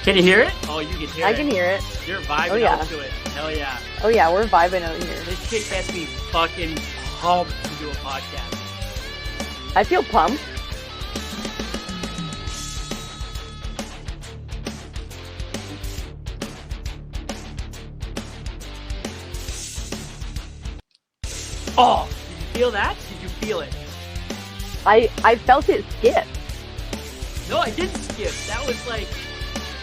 Can you hear it? Oh, you can hear it. I can hear it. You're vibing out to it. Hell yeah. Oh yeah, we're vibing out here. This shit gets me fucking pumped to do a podcast. I feel pumped. Oh, did you feel that? Did you feel it? I felt it skip. No, I didn't skip.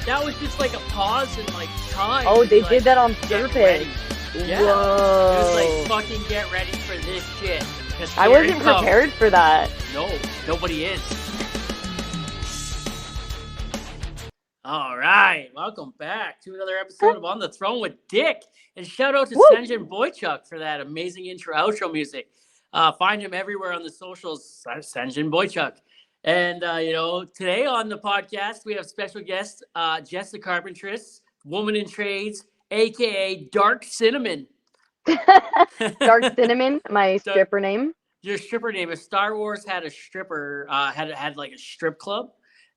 That was just like a pause in like time. Oh, they like, did that on get purpose. ready. Yeah. Whoa. It was like fucking get ready for this shit. I wasn't prepared for that. No, nobody is. All right, welcome back to another episode of On the Throne with Dick. And shout out to Sanjin Boychuk for that amazing intro outro music. Find him everywhere on the socials, Sanjin Boychuk. And, today on the podcast, we have special guest, Jess The Carpentress, woman in trades, a.k.a. Dark Cinnamon. Dark Cinnamon, my stripper name. Your stripper name. If Star Wars had a stripper, had like a strip club,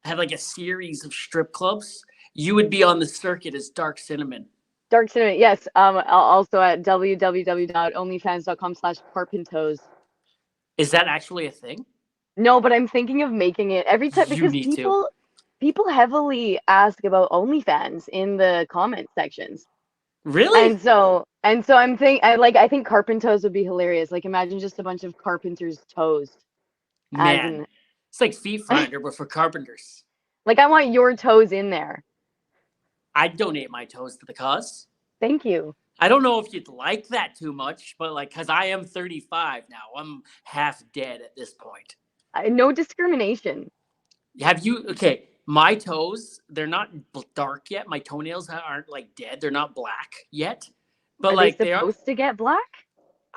had like a series of strip clubs, you would be on the circuit as Dark Cinnamon. Dark Cinnamon, yes. Also at www.onlyfans.com/carpentos. Is that actually a thing? No, but I'm thinking of making it every time because people heavily ask about OnlyFans in the comment sections. Really? And so I'm I think Carpentos would be hilarious. Like imagine just a bunch of carpenters' toes. Man, it's like Feet Finder, but for carpenters. Like I want your toes in there. I'd donate my toes to the cause. Thank you. I don't know if you'd like that too much, but like, cause I am 35 now. I'm half dead at this point. No discrimination. Okay, my toes, they're not dark yet. My toenails aren't like dead. They're not black yet. But are like they supposed to get black?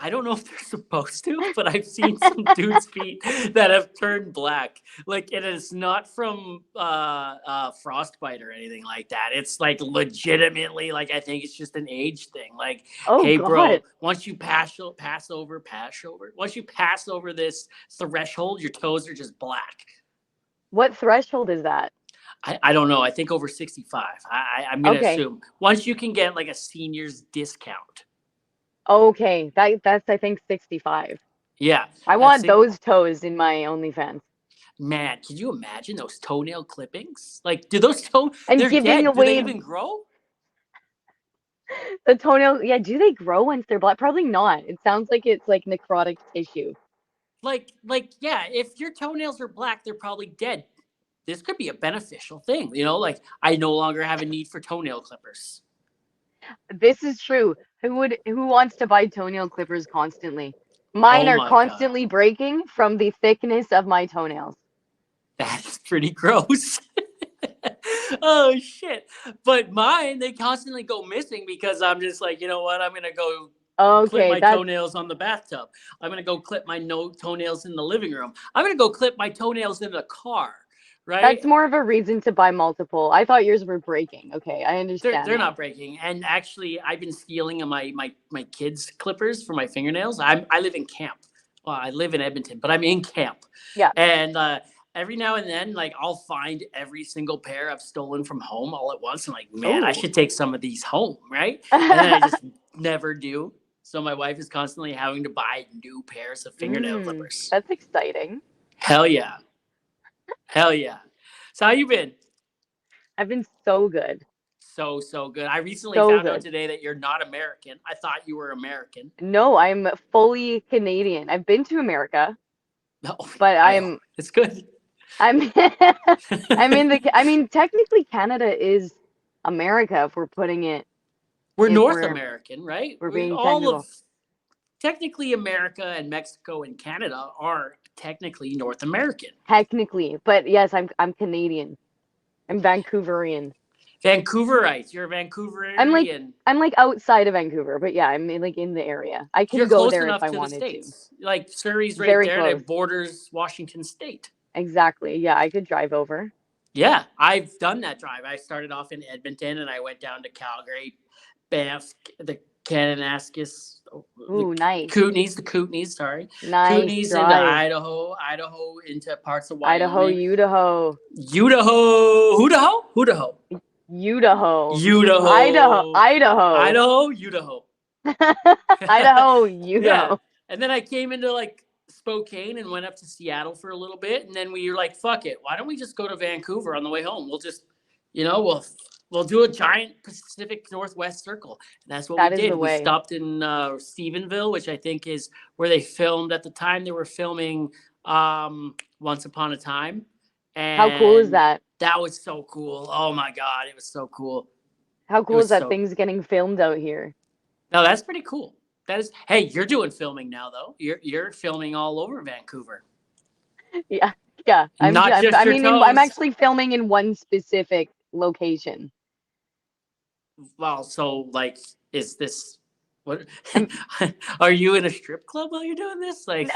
I don't know if they're supposed to, but I've seen some dudes' feet that have turned black. Like, it is not from frostbite or anything like that. It's like legitimately, like, I think it's just an age thing. Like, hey, God. bro, once you pass over this threshold, your toes are just black. What threshold is that? I don't know. I think over 65. I'm going to assume. Once you can get like a senior's discount. Okay, that's I think 65. Yeah. I want those toes in my OnlyFans. Man, can you imagine those toenail clippings? Like, do those toes and they're giving dead. Away do they even grow? The toenail, yeah, do they grow once they're black? Probably not. It sounds like it's like necrotic tissue. Like, yeah, if your toenails are black, they're probably dead. This could be a beneficial thing, like I no longer have a need for toenail clippers. This is true. Who wants to buy toenail clippers constantly? Mine are constantly breaking from the thickness of my toenails. That's pretty gross. Oh shit. But mine, they constantly go missing because I'm just like, you know what? I'm gonna go clip my toenails on the bathtub. I'm gonna go clip my toenails in the living room. I'm gonna go clip my toenails in the car. Right? That's more of a reason to buy multiple. I thought yours were breaking. Okay, I understand. They're not breaking. And actually, I've been stealing my kids' clippers for my fingernails. I live in camp. Well, I live in Edmonton, but I'm in camp. Yeah. And every now and then, like, I'll find every single pair I've stolen from home all at once. I'm like, man, I should take some of these home, right? And then I just never do. So my wife is constantly having to buy new pairs of fingernail clippers. That's exciting. Hell yeah. Hell yeah. So how you been? I've been so good. So good. I recently found out today that you're not American. I thought you were American. No, I'm fully Canadian. I've been to America. No, but it's good. Technically Canada is America if we're putting it. We're North American, right? We're being technically America and Mexico and Canada are technically North American. Technically, but yes, I'm Canadian. I'm Vancouverian. Vancouverites. You're a Vancouverian. I'm like outside of Vancouver, but yeah, I'm like in the area. I can go there if I wanted to. Like Surrey's right there, and it borders Washington State. Exactly. Yeah, I could drive over. Yeah, I've done that drive. I started off in Edmonton and I went down to Calgary, Banff, the Kananaskis. Ooh, nice. The Kootenays, sorry. Nice. Kootenays into Idaho into parts of Wyoming. Idaho. Idaho. Idaho. Idaho. Idaho. Idaho, Idaho. Idaho, Idaho. Idaho. Yeah. Idaho. And then I came into like Spokane and went up to Seattle for a little bit, and then we were like, "Fuck it, why don't we just go to Vancouver on the way home? We'll just, we'll do a giant Pacific Northwest circle." And that's what we That is did. the We way. stopped in Stephenville, which I think is where they filmed at the time. They were filming Once Upon a Time, How cool is and that? that was so cool. Oh my god, it was so cool. How It cool is was that so. things getting filmed out here? No, that's pretty cool. That is. Hey, you're doing filming now, though. You're filming all over Vancouver, Yeah. Yeah. not just I your mean, I'm toes. actually filming in one specific location. Well, so like, is this what? I'm, Are you in a strip club while you're doing this? Like,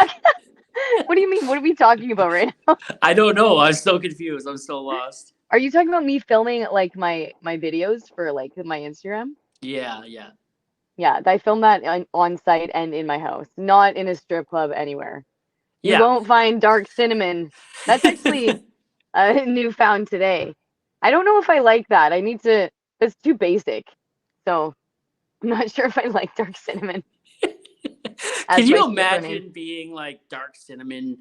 what do you mean? What are we talking about right now? I don't know. I'm so confused. I'm so lost. Are you talking about me filming like my videos for like my Instagram? Yeah, yeah, Yeah, I filmed that on site and in my house, not in a strip club anywhere. You yeah. won't find dark cinnamon. That's actually newfound today. I don't know if I like that. I need to. That's too basic. So I'm not sure if I like dark cinnamon Can as my you stripper name. imagine being like Dark Cinnamon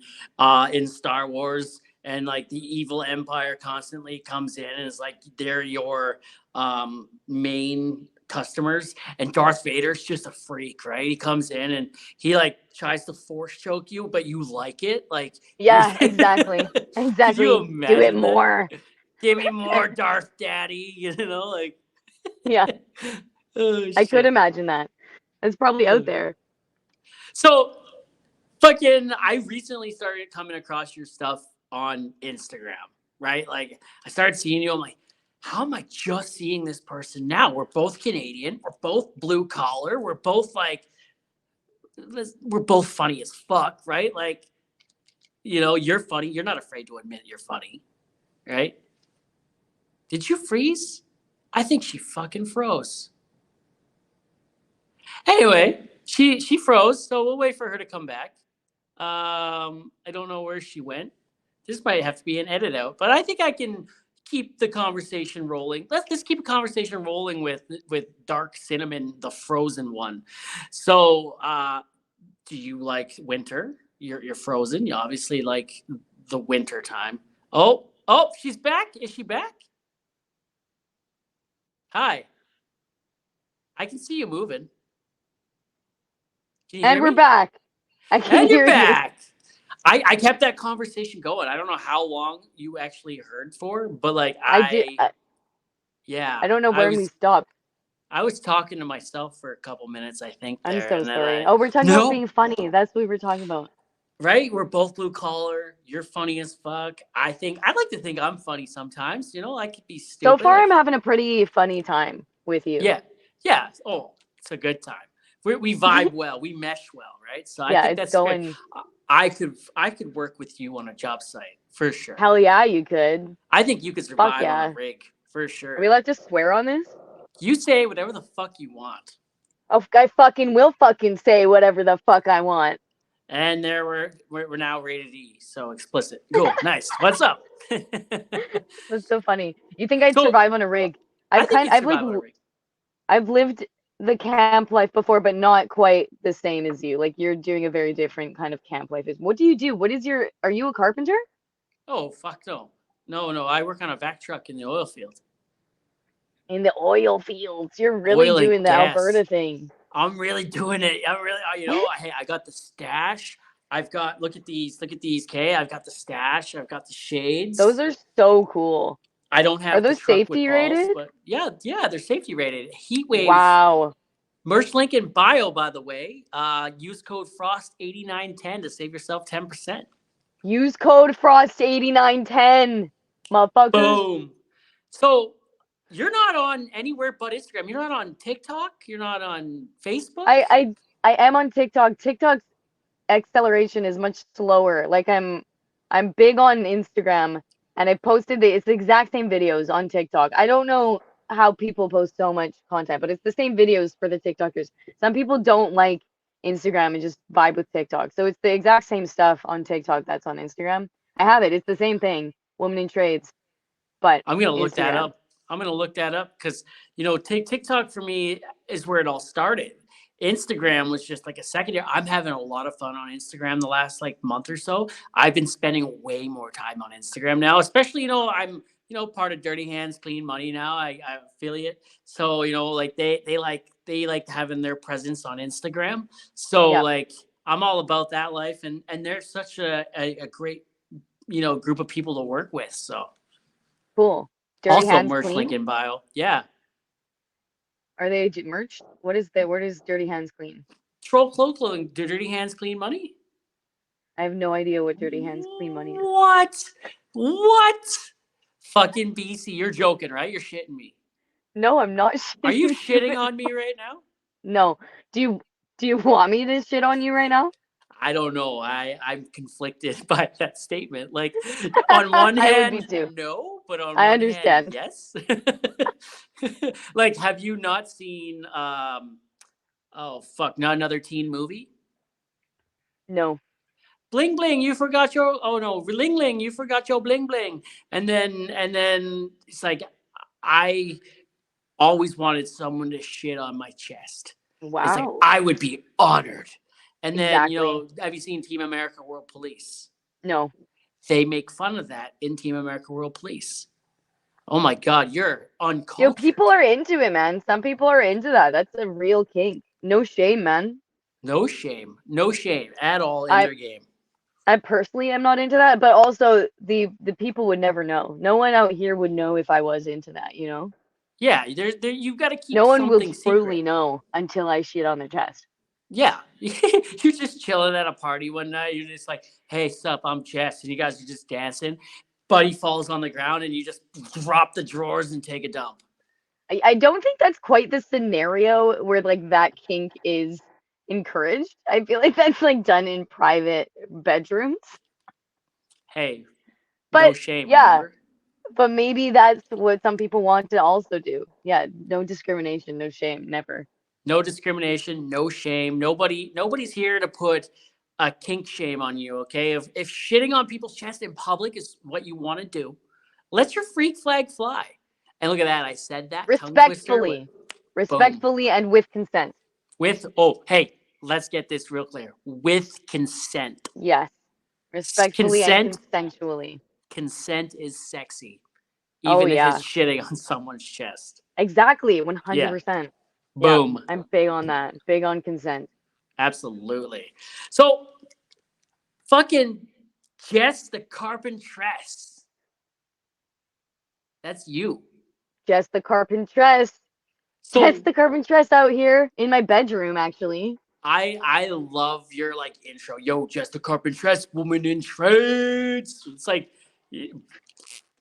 in Star Wars and like the evil empire constantly comes in and is like they're your main customers and Darth Vader's just a freak, right? He comes in and he like tries to force choke you, but you like it. Like you're Yeah, exactly. could you Exactly. Do it imagine that? more. Give me more Darth Daddy, like Yeah, oh I could shit. imagine that. It's probably out there. So fucking I recently started coming across your stuff on Instagram, right? Like I started seeing you, I'm like, how am I just seeing this person now? We're both Canadian, we're both blue collar, we're both like we're both funny as fuck, right? Like, you're funny. You're not afraid to admit you're funny, right? Did you freeze? I think she fucking froze. Anyway, she froze, so we'll wait for her to come back. I don't know where she went. This might have to be an edit out, but I think I can keep the conversation rolling. Let's keep a conversation rolling with Dark Cinnamon, the frozen one. So, do you like winter? You're frozen. You obviously like the winter time. Oh, she's back. Is she back? Hi. I can see you moving. Can you And hear we're me? back. I can And you're hear you. back. I kept that conversation going. I don't know how long you actually heard for, but like I do. yeah, I don't know I when we was stopped. I was talking to myself for a couple minutes, I think I'm there, so and then sorry. Oh, we're talking about no, being funny. That's what we were talking about. right? We're both blue collar. You're funny as fuck. I'd like to think I'm funny sometimes. I could be So stupid. far, I'm having a pretty funny time with you. Yeah, yeah. Oh, it's a good time. We vibe well. We mesh well, right? So I Yeah, think it's that's great. going. I could work with you on a job site for sure. Hell yeah, you could. I think you could Fuck survive on a yeah. rig for Are we sure. allowed to swear on this? You say whatever the fuck you want. Oh, I fucking will fucking say whatever the fuck I want. And there we're now rated E, so explicit. Cool, nice. What's up? That's so funny. You think I'd So survive on a rig? I think you'd survive on a rig. I've lived the camp life before, but not quite the same as you. Like you're doing a very different kind of camp life. What do you do? What is your? Are you a carpenter? Oh fuck no, no. I work on a vac truck in the oil field. In the oil fields, you're really Oil and doing the gas. Alberta thing. I'm really doing it. I'm really, hey, I got the stash. I've got, look at these, okay? I've got the stash. I've got the Those shades. are so cool. I don't Are have the those truck with safety balls, rated? but yeah, they're safety rated. Heat wave, Wow. Merch link in bio, by the way. Use code Frost8910 to save yourself 10%. Use code Frost8910, motherfuckers. Boom. So you're not on anywhere but Instagram. You're not on TikTok. You're not on Facebook. I I I am on TikTok. TikTok's acceleration is much slower. Like I'm big on Instagram and I posted it's the exact same videos on TikTok. I don't know how people post so much content, but it's the same videos for the TikTokers. Some people don't like Instagram and just vibe with TikTok. So it's the exact same stuff on TikTok that's on Instagram. I have it. It's the same thing. Woman in trades, but I'm gonna look that Instagram. up. I'm gonna look that up because TikTok for me is where it all started. Instagram was just like a secondary. I'm having a lot of fun on Instagram the last like month or so. I've been spending way more time on Instagram now, especially I'm part of Dirty Hands Clean Money now. I affiliate, so like they like having their presence on Instagram. So Yeah, like I'm all about that life, and they're such a great group of people to work with. So cool. Dirty also Hands merch link Clean? in bio. Yeah, Are they merch? What is Dirty Hands Clean? troll clothing. Dirty Hands Clean Money. I have no idea what Dirty Hands Clean Money is. What? What? Fucking BC, you're joking, right? You're shitting me. No, I'm not Are you shitting you. shitting on me right now? No. Do you want me to shit on you right now? I don't know. I'm conflicted by that statement. Like, on one I would be hand, too. no, but on I one hand, understand. yes. Like, have you not seen? Oh fuck, not another teen movie. No. Bling bling, you forgot your. Oh no, ling ling, you forgot your bling bling. And then it's like, I always wanted someone to shit on my chest. It's like Wow. I would be honored. And then, Exactly. have you seen Team America World Police? No. They make fun of that in Team America World Police. Oh my God, you're Yo, people uncultured. are into it, man. Some people are into that. That's a real kink. No shame, man. No shame at all in I their game. I personally am not into that, but also the people would never know. No one out here would know if I was into that, you know? Yeah, you've got to keep No one will something truly secret. know until I shit on their chest. Yeah, you're just chilling at a party one night. You're just like, "Hey, sup? I'm Jess," and you guys are just dancing. Buddy falls on the ground, and you just drop the drawers and take a dump. I don't think that's quite the scenario where like that kink is encouraged. I feel like that's like done in private bedrooms. Hey, no But shame. yeah, Remember, but maybe that's what some people want to also do. Yeah, no discrimination, no shame, never. no discrimination, no shame. Nobody's here to put a kink shame on you. Okay, if shitting on people's chest in public is what you want to do, let your freak flag fly. And look at that, I said that tongue twister with Respectfully, boom. respectfully and with consent. With hey, let's get this real clear. With consent. Yes, respectfully and Consent consensually. consent is sexy, Oh even if it's yeah, shitting on someone's chest. exactly, Yeah. 100%. Yeah, Boom. I'm big on that. Big on consent. Absolutely. So fucking Jess the Carpentress. That's you. Jess the Carpentress. Jess So the Carpentress out here in my bedroom, actually. I love your like intro. Yo, Jess the Carpentress, woman in trades. It's like,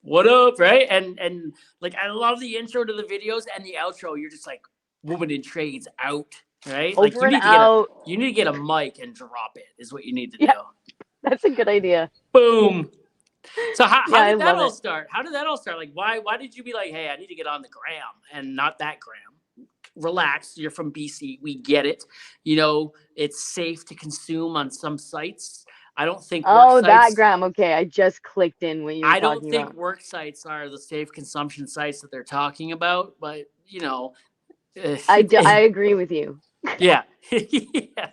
what up, right? And like I love the intro to the videos and the outro. You're just like, woman in trades out, right? Like Over and out. you need to get a mic and drop it is what you need to do. Yeah, that's a good idea. Boom. So Yeah, how I did that love all it. start? How did that all start? Like why did you be like, hey, I need to get on the gram and not that gram? Relax, you're from BC. We get it. It's safe to consume on some sites. I don't think work Oh, that sites gram. Okay, I just clicked in what you were I don't talking think about. work sites are the safe consumption sites that they're talking about, but I agree with you. yeah. Yeah.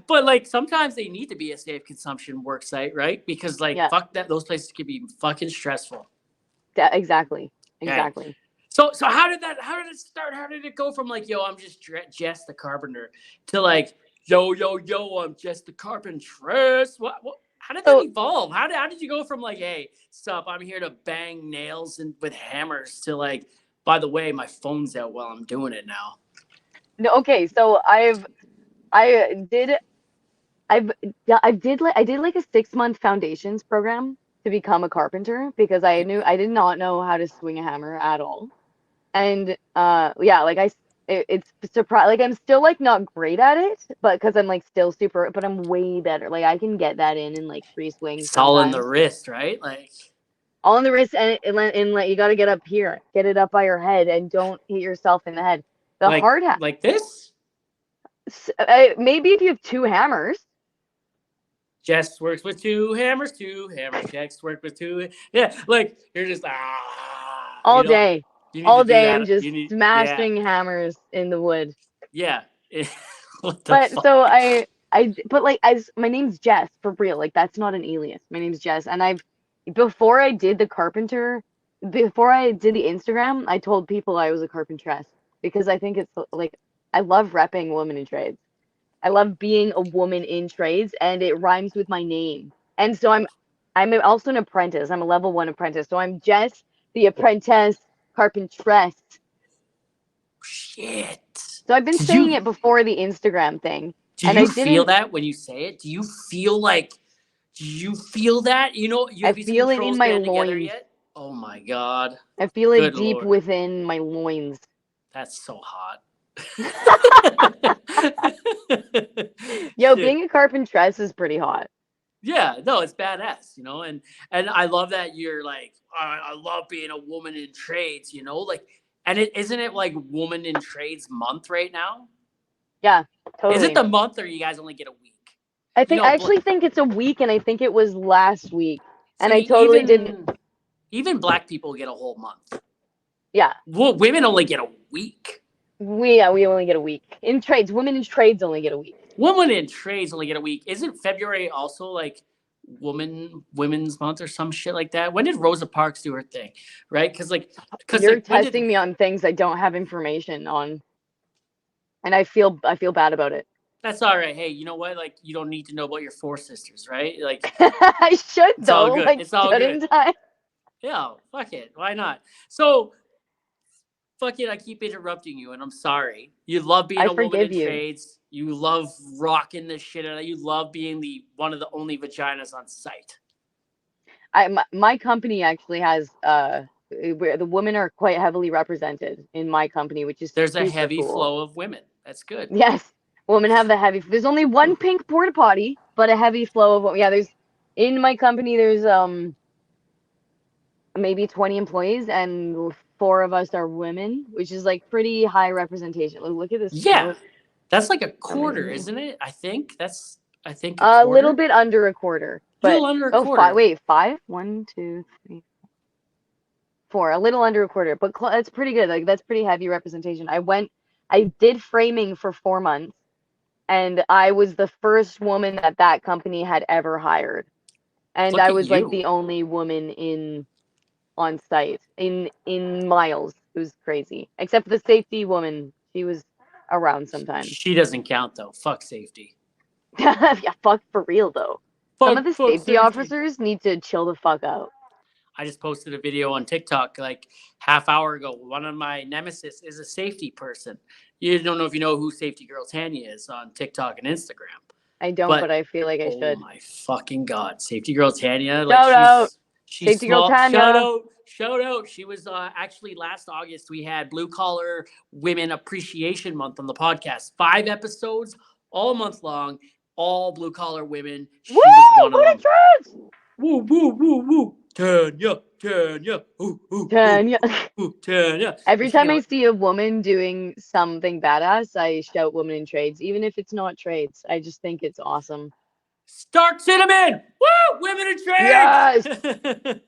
But like sometimes they need to be a safe consumption work site, right? Because like Yeah, fuck that, those places can be fucking stressful. exactly. Okay. Exactly. So how did it start? How did it go from like, yo, I'm just Jess the Carpenter to like, yo, I'm Jess the Carpentress? What how did that So, evolve? How did you go from like, hey, sup, I'm here to bang nails and with hammers to like, by the way, my phone's out while I'm doing it now. no, okay, so I did I've I did like a 6 month foundations program to become a carpenter because I did not know how to swing a hammer at all. And yeah, like it's surprise like I'm still like not great at it, but because I'm like still super, but I'm way better. Like I can get that in like 3 swings It's all in the sometimes. wrist, right? Like All in the wrist and like you got to get up here, get it up by your head, and don't hit yourself in the head. The like hard hat. like this. Maybe if you have two hammers. Jess works with two hammers. Jess work with two. Yeah, like you're just All day. You need to All do day I'm that. just You need, yeah, smashing hammers in the wood. yeah. What the But fuck? so but like as my name's Jess for real. Like that's not an alias. My name's Jess, and before I did the carpenter, before I did the Instagram, I told people I was a carpentress because I think it's like I love repping women in trades. I love being a woman in trades, and it rhymes with my name. And so I'm also an apprentice. I'm a level 1 apprentice. So I'm Jess the Apprentice Carpentress. Shit. So I've been Did saying you it before the Instagram thing, do and you I feel didn't. that when you say it? Do you feel that? You know, I have you seen feel it in Trolls my Band Together loins. yet? Oh my god. I feel it Good deep lord. within my loins. That's so hot. Yo, Shit. being a carpentress is pretty hot. Yeah, no, it's badass, you know, and I love that you're like, I love being a woman in trades, you know, like, and it isn't it like Woman in Trades Month right now? Yeah, Is it totally. the month or you guys only get a week? You know, I actually think it's a week, and I think it was last week, and see, I totally didn't. even black people get a whole month. Yeah, Well, women only get a week. we only get a week in trades. Women in trades only get a week. Women in trades only get a week. Isn't February also like women's month or some shit like that? When did Rosa Parks do her thing? Right? Because You're like when did testing me on things I don't have information on, and I feel bad about it. that's all right. Hey, you know what? Like you don't need to know about your four sisters, right? Like I should it's all though, good. like It's all good. shouldn't I? Yeah, fuck it. Why not? So fuck it, I keep interrupting you, and I'm sorry. You love being I a woman in forgive you. trades. You love rocking the shit out of. You love being the one of the only vaginas on site. My company actually has where the women are quite heavily represented in my company, which is There's a super heavy cool. flow of women. That's good. Yes, women have the heavy. There's only one pink porta potty, but a heavy flow of yeah. There's in my company. There's maybe 20 employees, and 4 of us are women, which is like pretty high representation. Look at this Yeah, quote. that's like a quarter, Amazing. isn't it? I think a A little quarter. bit under a quarter, A but little under a oh, five. quarter. Wait, 5? 1, 2, 3, 4. A little under a quarter, but that's pretty good. Like that's pretty heavy representation. I did framing for 4 months, and I was the first woman that that company had ever hired, and Look I at was like you. the only woman in on site in miles. It was crazy, except the safety woman. She was around sometimes. She doesn't count though. Fuck safety. Yeah, fuck for real though. Some of the Fuck safety safety. officers need to chill the fuck out. I just posted a video on TikTok like half hour ago. One of my nemesis is a safety person. You don't know if you know who Safety Girl Tanya is on TikTok and Instagram, I don't, but but I feel like I oh should. my fucking god, Safety Girl Tanya, like Shout out, she's safety girl small. Shout Tanya. out, shout out. She was actually last August we had Blue Collar Women Appreciation Month on the podcast. 5 episodes, all month long, all blue collar women. Woo! She was one of Women them. trans. Woo, woo, woo, woo. Tanya, Tanya, ooh, ooh, ooh, Tanya. ooh, Tanya. Every And she, time I see a woman doing something badass, I shout woman in trades, even if it's not trades. I just think it's awesome. Stark Cinnamon, woo, women in Yes. trades.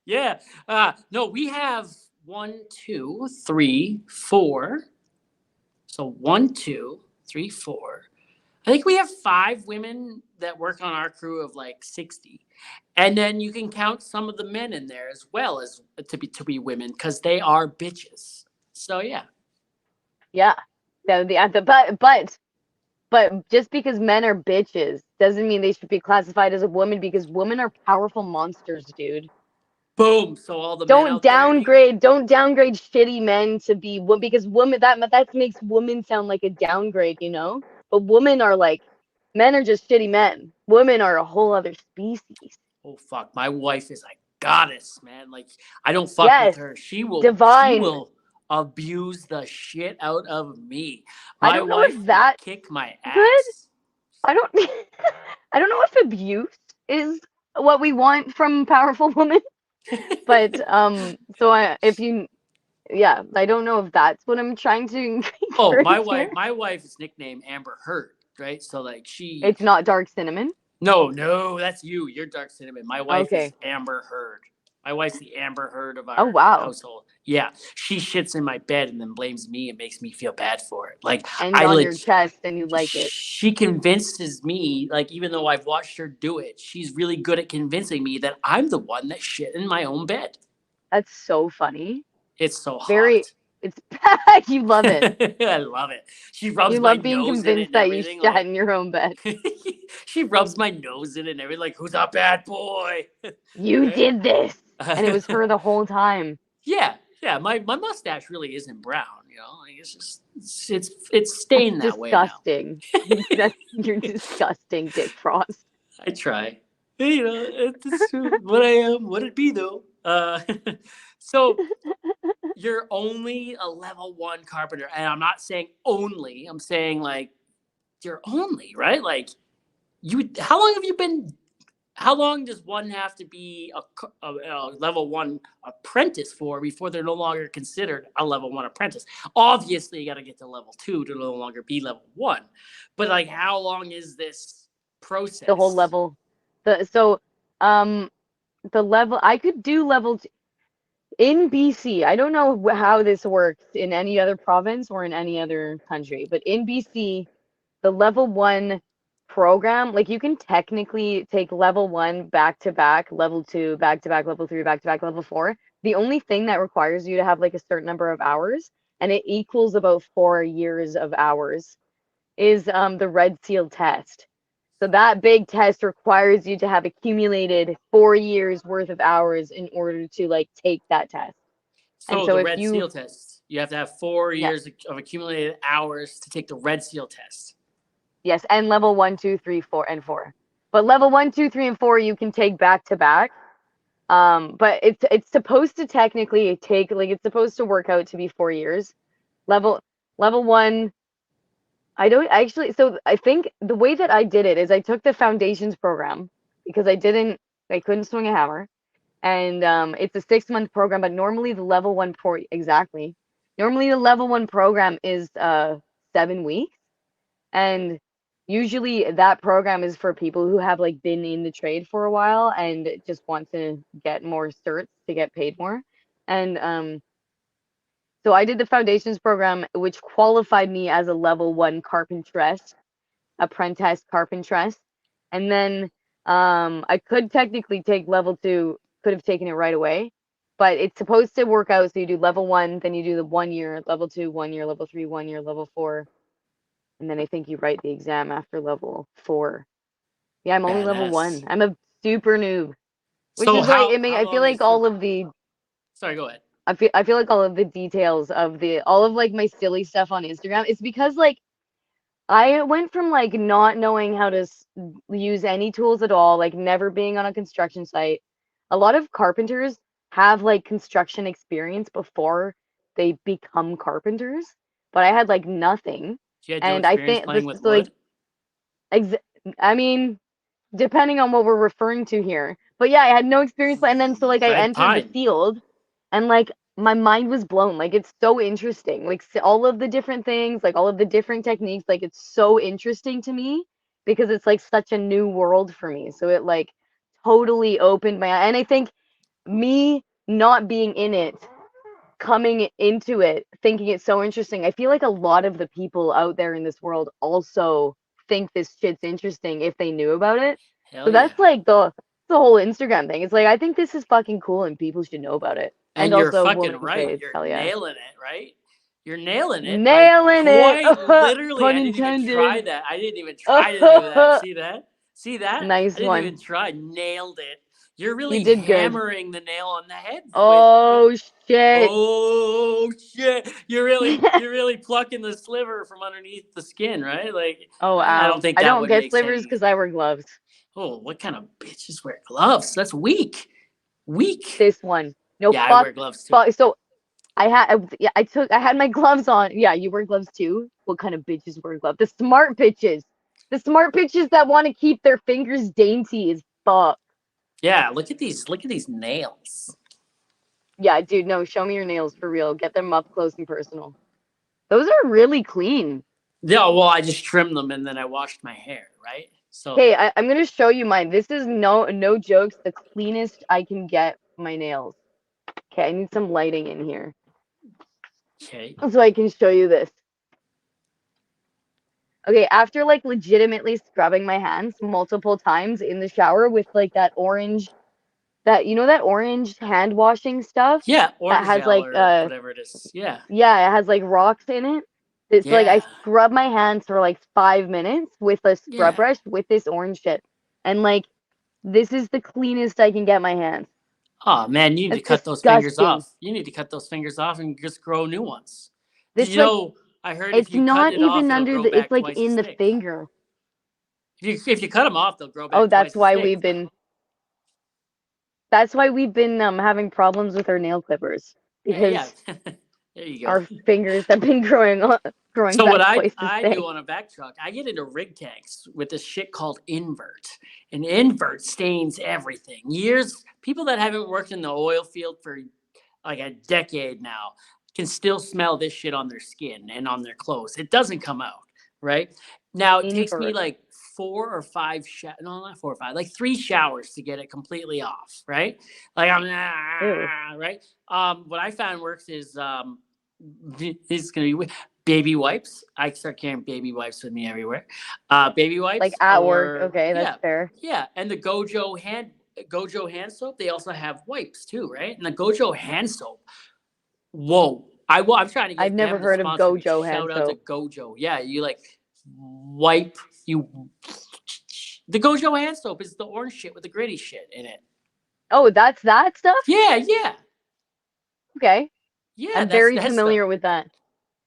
Yeah. No, we have 1, 2, 3, 4. So 1, 2, 3, 4. I think we have 5 women that work on our crew of like 60. And then you can count some of the men in there as well as to be women because they are bitches. So yeah. Yeah. But just because men are bitches doesn't mean they should be classified as a woman because women are powerful monsters, dude. Boom. So all the men out there, Don't downgrade shitty men to be because women that makes women sound like a downgrade, you know? But women are like men are just shitty men. Women are a whole other species. oh fuck, my wife is a goddess, man. Like I don't fuck with Yes, her. She divine. will abuse the shit out of me. I My don't know if wife will that's kick my good. ass. I don't I don't know if abuse is what we want from powerful women, but so I if you yeah, I don't know if that's what I'm trying to Oh, encourage here. my wife is nicknamed Amber Heard, right? So like she It's not dark cinnamon. no, that's you. You're dark cinnamon. My wife is Okay. Amber Heard. My wife's the Amber Heard of Oh our wow. household. Yeah, she shits in my bed and then blames me and makes me feel bad for it. Like And I on like your chest and you like it. she convinces me, like even though I've watched her do it, she's really good at convincing me that I'm the one that shit in my own bed. That's so funny. It's so Very hot. it's you love it. I love it. She You rubs my love being nose in it convinced and that you everything. shat Like in your own bed. she rubs my nose in it and everything. Like, who's a bad boy? You Right? did this. And it was her the whole time. Yeah, yeah. My mustache really isn't brown. You know, like it's just it's That's stained that way now. disgusting. You're disgusting, Dick Frost. I try. You know, it's what I am. What it be though. So you're only a level one carpenter, and I'm not saying only. I'm saying like you're only right. Like you. How long have you been? How long does one have to be a level one apprentice for before they're no longer considered a level one apprentice? Obviously, you got to get to level two to no longer be level one. But like, how long is this The whole process? level. Um the level I could do in BC. I don't know how this works in any other province or in any other country, but in BC, the level one program, like you can technically take level one back to back, level two back to back, level three back to back, level four. The only thing that requires you to have like a certain number of hours, and it equals about 4 years of hours, is the Red Seal test. So that big test requires you to have accumulated 4 years worth of hours in order to like take that test. And So so the if red you, seal test, you have to have 4 yeah, years of accumulated hours to take the red seal test. yes, and level one, two, three, four, and four. But level one, two, three, and four you can take back to back. But it's supposed to technically take like it's supposed to work out to be 4 years. Level level one, I don't actually. So I think the way that I did it is I took the foundations program because I couldn't swing a hammer, and it's a 6 month program. But normally the level one for exactly, normally the level one program is 7 weeks, and usually that program is for people who have like been in the trade for a while and just want to get more certs to get paid more, and so I did the foundations program, which qualified me as a level one carpentress apprentice carpentress. And then I could technically take level two, could have taken it right away, but it's supposed to work out. So you do level one, then you do the 1 year, level two, 1 year, level three, 1 year, level four. And then I think you write the exam after level four. Yeah, I'm only level Badass. one. I'm a super noob, which So is like, how I feel long like is the? all of the, Sorry, go ahead. I feel like all of the details of all of like my silly stuff on Instagram, it's because like I went from like not knowing how to use any tools at all, like never being on a construction site. A lot of carpenters have like construction experience before they become carpenters, but I had like nothing. You had no And I experience think playing this with is like, wood. ex I mean, depending on what we're referring to here. But yeah, I had no experience, and then so like I Red entered the pine. field, and like my mind was blown. Like it's so interesting. Like all of the different things, like all of the different techniques, like it's so interesting to me because it's like such a new world for me. So it like totally opened my eye. And I think me not being in it, coming into it, thinking it's so interesting. I feel like a lot of the people out there in this world also think this shit's interesting if they knew about it. So Hell that's yeah. like the whole Instagram thing. It's like I think this is fucking cool and people should know about it. And And you're also fucking woman in right. trades, You're hell yeah. nailing it, right? You're nailing it. Like Nailing it. quite literally. Pun I didn't even try intended. that. I didn't even try to do that. See that? See that? I Nice didn't even one. try. Nailed it. You're You really did good. hammering the nail on the head with Oh shit. oh shit. You're really plucking the sliver from underneath the skin, right? Like Oh I ow. don't think I that don't would get make slivers sense. because I wear gloves. Oh, what kind of bitches wear gloves? That's weak. Weak. This one. No Yeah, I wear gloves too. fuck. So yeah, I had my gloves on. Yeah, you wear gloves too? What kind of bitches wear gloves? The smart bitches. The smart bitches that want to keep their fingers dainty as fuck. Yeah, look at these. Look at these nails. Yeah, dude, no, show me your nails for real. Get them up close and personal. Those are really clean. Yeah, well, I just trimmed them and then I washed my hair, right? So Okay, I'm gonna show you mine. This is no jokes, the cleanest I can get my nails. Okay, I need some lighting in here Okay. so I can show you this. Okay, after like legitimately scrubbing my hands multiple times in the shower with like that orange, that you know that orange hand washing stuff Yeah, that orange has gel like or whatever it is. Yeah. yeah, it has like rocks in it. It's like I Yeah. scrub my hands for like 5 minutes with a scrub Yeah. brush with this orange shit. And like this is the cleanest I can get my hands. Oh man, you need to It's cut those fingers disgusting. off. You need to cut those fingers off and just grow new ones. Did It's you like know? I heard if it's you cut not it off, even it'll under grow the it's back like twice as in the thick. finger. If you cut them off, they'll grow Oh, back twice as thick. that's why we've been having problems with our nail clippers Yeah, yeah. because There you go. our fingers have been growing So what back I twice as I do thick. on a back truck, I get into rig tanks with this shit called invert. And invert stains everything. Years people that haven't worked in the oil field for like a decade now can still smell this shit on their skin and on their clothes. It doesn't come out, right? Now it takes me Invert. like 4 or 5 no, not 4 or 5, like 3 showers to get it completely off, right? Like I'm Ew. right. What I found works is this is gonna be baby wipes. I start carrying baby wipes with me everywhere. Baby Like wipes at work. or Okay, that's yeah, fair. yeah, and the Gojo hand soap. They also have wipes too, right? And the Gojo hand soap. Whoa, I'm trying to I've get never them to heard of sponsor me. Gojo hand Shout out to soap. Gojo. Yeah, you like wipe you. The Gojo hand soap is the orange shit with the gritty shit in it. Oh, that's that stuff? Yeah, yeah, Okay. yeah. I'm That's very that stuff. familiar with that.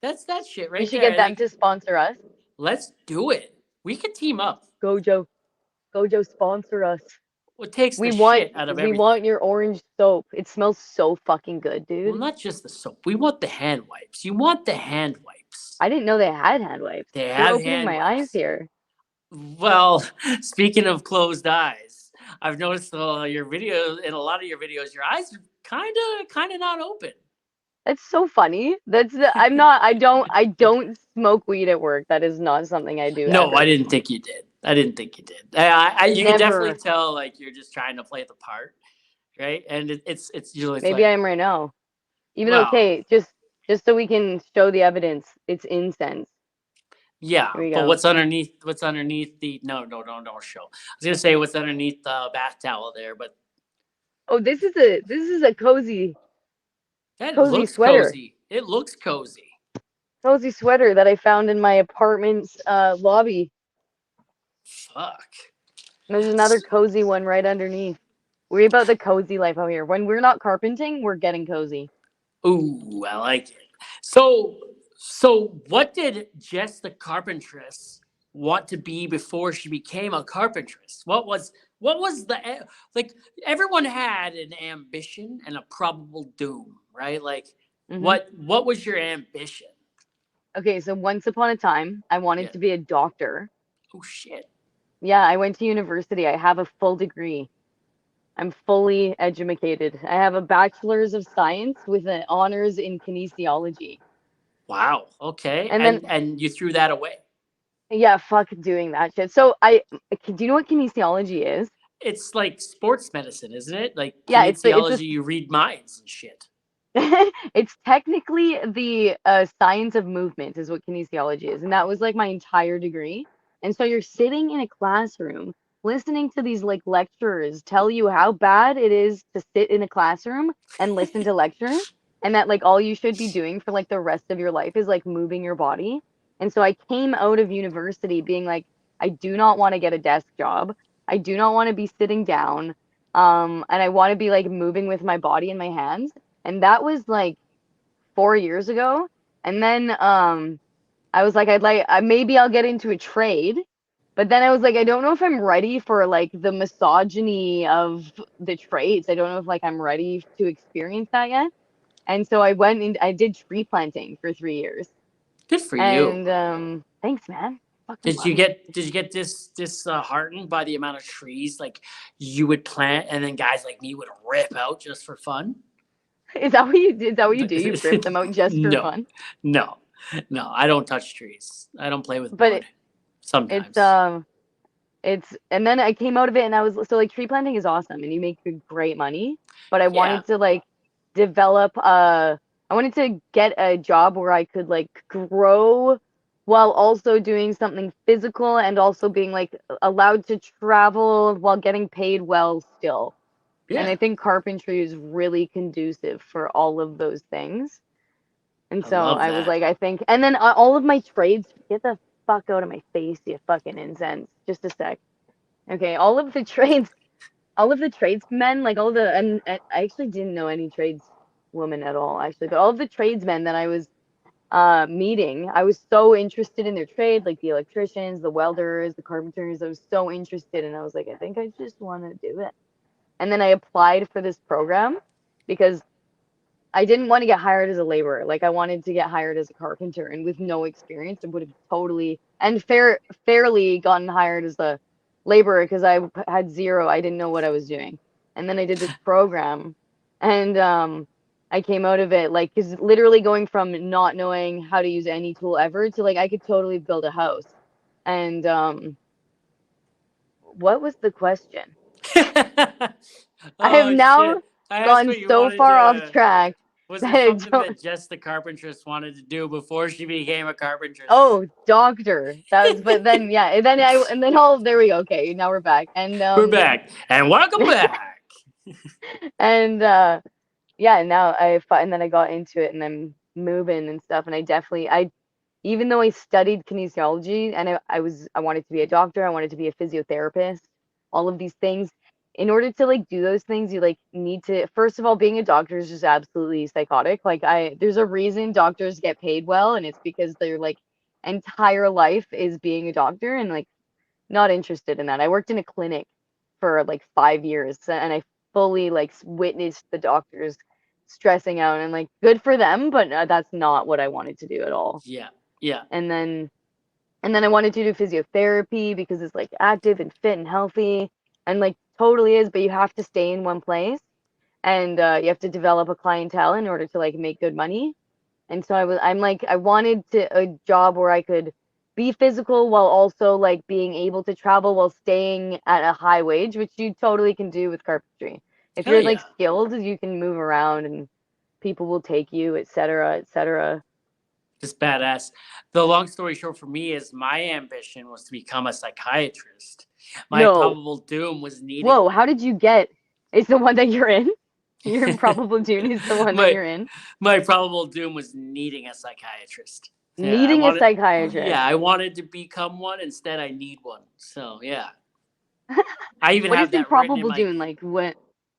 That's that shit We right should there. get And them like, to sponsor us. let's do it. We could team up. Gojo, Gojo sponsor us. What takes the We want shit out of we everything? want your orange soap. It smells so fucking good, Well, dude. not just the soap. We want the hand wipes. You want the hand wipes. I didn't know they had hand wipes. They You're have opening hand my eyes wipes. here. Well, speaking of closed eyes, I've noticed your videos in a lot of your videos, your eyes are kind of not open. That's so funny. I don't smoke weed at work. That is not something I do No, I ever. didn't think you did. I didn't think you did. You can definitely Never. tell like you're just trying to play the part, right? And it's usually it's Maybe like, I am right now. Even well, okay, just so we can show the evidence. It's incense. yeah, Here we but go. what's underneath the don't show. I was gonna say what's underneath the bath towel there, but Oh, this is a that cozy looks sweater. cozy. It looks cozy. Cozy sweater that I found in my apartment's lobby. Fuck. There's another cozy one right underneath. Worry about the cozy life out here. When we're not carpenting, we're getting cozy. Ooh, I like it. So, so what did Jess the Carpentress want to be before she became a carpentress? What was like? Everyone had an ambition and a probable doom, right? Like, Hmm. what was your ambition? Okay, so once upon a time, I wanted Yeah. to be a doctor. Oh shit. Yeah, I went to university. I have a full degree. I'm fully educated. I have a bachelor's of science with an honors in kinesiology. Wow. Okay. And then, And you threw that away. yeah, fuck doing that shit. Do you know what kinesiology is? It's like sports medicine, isn't it? Like Yeah, it's a kinesiology, you read minds and shit. it's technically the science of movement is what kinesiology is, and that was like my entire degree. And so you're sitting in a classroom listening to these like lecturers tell you how bad it is to sit in a classroom and listen to lectures, and that like all you should be doing for like the rest of your life is like moving your body. And so I came out of university being like, I do not want to get a desk job. I do not want to be sitting down. And I want to be like moving with my body and my hands, and that was like 4 years ago. And then I was like, maybe I'll get into a trade. But then I was like, I don't know if I'm ready for like the misogyny of the trades. I don't know if like I'm ready to experience that yet. And so I went and I did tree planting for 3 years. Good for you. And thanks, man. Fucking Did you love it. get disheartened by the amount of trees like you would plant and then guys like me would rip out just for fun? Is that what you do? You rip them out just for No, fun? no, no. I don't touch trees. I don't play with But wood. it's Sometimes. and then I came out of it and I was so like tree planting is awesome and you make great money, but I Yeah. wanted to like develop I wanted to get a job where I could like grow while also doing something physical and also being like allowed to travel while getting paid well still. And Yeah. I think carpentry is really conducive for all of those things. And I so love I was that. like, I think, and then all of my trades, get the fuck out of my face, you fucking incense. Just a sec. Okay, all of the trades, all of the tradesmen, like all the, and I actually didn't know any trades women at all, actually, but all of the tradesmen that I was meeting, I was so interested in their trade, like the electricians, the welders, the carpenters. I was so interested, and I was like, I think I just want to do it. And then I applied for this program because I didn't want to get hired as a laborer. Like I wanted to get hired as a carpenter, and with no experience, I would have totally and fairly gotten hired as a laborer because I had zero. I didn't know what I was doing. And then I did this program, and I came out of it like because literally going from not knowing how to use any tool ever to like I could totally build a house. And what was the question? I have Oh now shit! I asked gone what you so wanted far off to. track Was that there I something don't. that Jess the Carpentress wanted to do before she became a carpentress? Oh, doctor. That was, but then yeah, and then all there we go. Okay, now we're back. We're back and welcome back. And yeah, now and then I got into it and I'm moving and stuff and I definitely I even though I studied kinesiology and I wanted to be a doctor, I wanted to be a physiotherapist, all of these things. In order to like do those things, you like need to first of all, being a doctor is just absolutely psychotic. Like there's a reason doctors get paid well, and it's because their like entire life is being a doctor and like not interested in that. I worked in a clinic for like 5 years and I fully like witnessed the doctors stressing out and like good for them, but that's not what I wanted to do at all. Yeah, yeah, And then I wanted to do physiotherapy because it's like active and fit and healthy and like totally is, but you have to stay in one place and you have to develop a clientele in order to like make good money. And so I'm like, I wanted a job where I could be physical while also like being able to travel while staying at a high wage, which you totally can do with carpentry. If hell you're like yeah. skilled, you can move around and people will take you, etc., etc. Just badass. The long story short for me is my ambition was to become a psychiatrist. My No. probable doom was needing Whoa, one. how did you get? Is the one that you're in? Your improbable Dune is the one that my you're in. my probable doom was needing a psychiatrist. Yeah, I Needing a wanted. psychiatrist. Yeah, I wanted to become one. Instead, I need one. So yeah, I even What is have that written in improbable my Dune? Like what?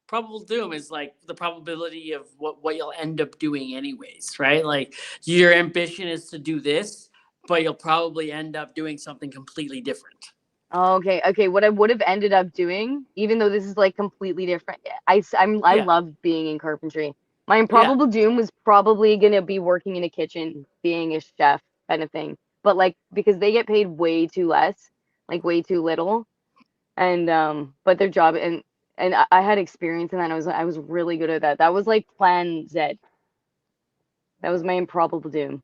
probable doom is like the probability of what you'll end up doing anyways, right? Like your ambition is to do this, but you'll probably end up doing something completely different. Oh, okay, okay. What I would have ended up doing, even though this is like completely different, I Yeah, love being in carpentry. My yeah, improbable doom was probably gonna be working in a kitchen, being a chef kind of thing. But like because they get paid way too less, like way too little, and but their job and I had experience in that. And I was really good at that. That was like Plan Z. That was my improbable doom.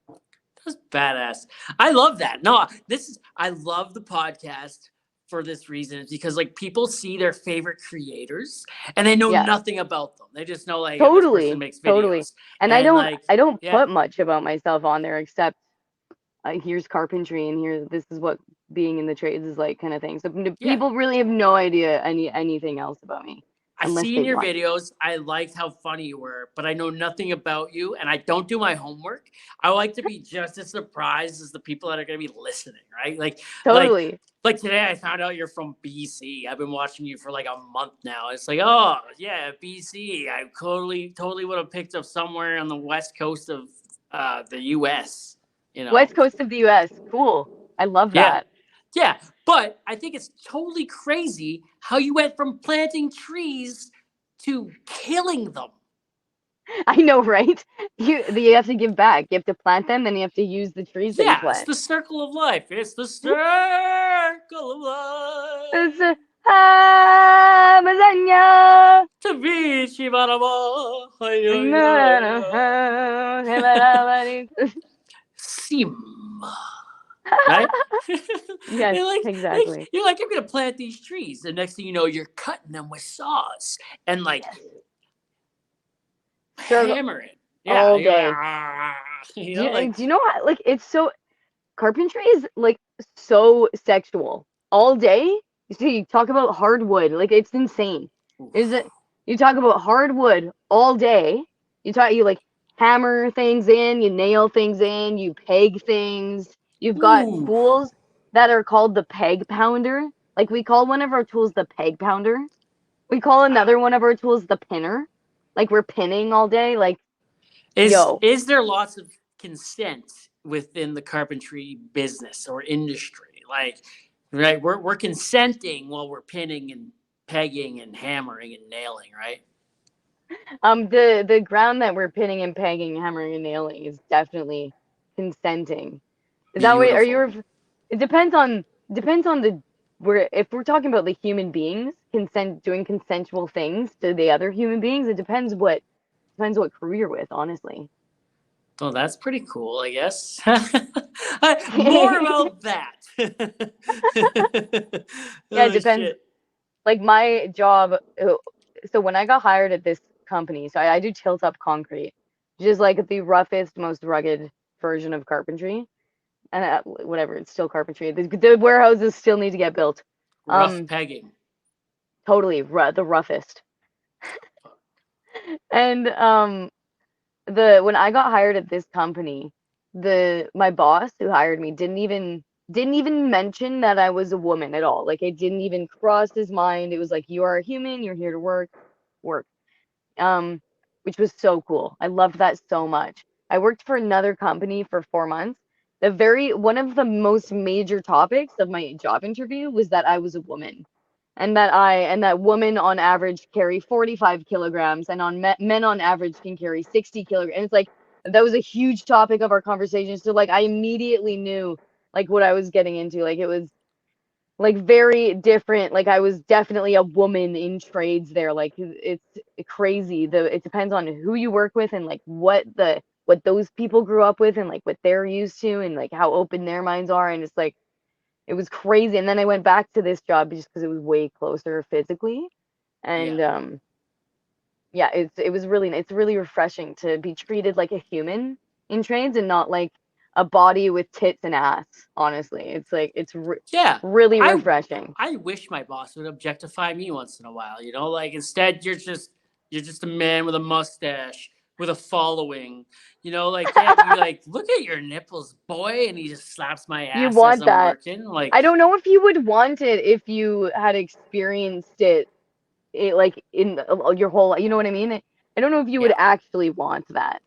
that's badass. I love that. No, this is I love the podcast for this reason because like people see their favorite creators and they know Yeah, nothing about them. They just know like, oh, this person totally, makes totally. videos And and like I don't yeah, put much about myself on there except here's carpentry and here this is what being in the trades is like kind of thing. So yeah. people really have no idea anything else about me I unless see in they your want. videos, I liked how funny you were, but I know nothing about you and I don't do my homework. I like to be just as surprised as the people that are going to be listening, right? Like, Totally. like today I found out you're from BC. I've been watching you for like a month now. It's like, oh, yeah, BC. I totally would have picked up somewhere on the west coast of the US, you know. West coast of the US. Cool. I love Yeah. that. Yeah, but I think it's totally crazy how you went from planting trees to killing them. I know, right? You have to give back. You have to plant them, then you have to use the trees that you Yeah, it's plant. the circle of life. It's the circle of life. It's a lasagna. To be Shibarama. Sim. right? Yes, And like exactly. you're like, I'm gonna plant these trees. The next thing you know, you're cutting them with saws and like Yes. Struggle hammering. Yeah, all you're like, day. like Do you know what? Like, it's so carpentry is like so sexual all day. You see, you talk about hardwood, like it's insane. Is it? oof. You talk about hardwood all day. You like hammer things in, you nail things in, you peg things. You've got Ooh. tools that are called the peg pounder. Like we call one of our tools the peg pounder. We call another one of our tools the pinner. Like we're pinning all day. Like, yo, Is there lots of consent within the carpentry business or industry? Like, right, we're consenting while we're pinning and pegging and hammering and nailing, right? the ground that we're pinning and pegging, hammering and nailing is definitely consenting. Is that way? Are you? Beautiful. It depends on the we're if we're talking about the human beings consent doing consensual things to the other human beings. It depends what crew you're with, honestly. Oh, that's pretty cool, I guess. More Yeah, about that. it Oh depends. shit. Like my job. So when I got hired at this company, so I do tilt up concrete, which is like the roughest, most rugged version of carpentry. And whatever, it's still carpentry. The warehouses still need to get built. Rough Um, pegging. totally the roughest. And the when I got hired at this company, the my boss who hired me didn't even mention that I was a woman at all. Like it didn't even cross his mind. It was like you are a human, you're here to work. Um, which was so cool. I loved that so much. I worked for another company for 4 months. One of the most major topics of my job interview was that I was a woman, and that women on average carry 45 kilograms, and men on average can carry 60 kilograms. And it's like that was a huge topic of our conversation. So like I immediately knew like what I was getting into. Like it was like very different. Like I was definitely a woman in trades there. Like it's crazy. It depends on who you work with and like what those people grew up with and like what they're used to and like how open their minds are. And it's like it was crazy. And then I went back to this job just because it was way closer physically. Yeah. And yeah, it's really refreshing to be treated like a human in trades and not like a body with tits and ass. Honestly, it's like Yeah. really I refreshing. I wish my boss would objectify me once in a while, you know, like instead you're just a man with a mustache with a following. You know, like yeah, be like, look at your nipples, boy, and he just slaps my You ass as want I'm that. working. Like, I don't know if you would want it if you had experienced it like in your whole, you know what I mean? I don't know if you would yeah. actually want that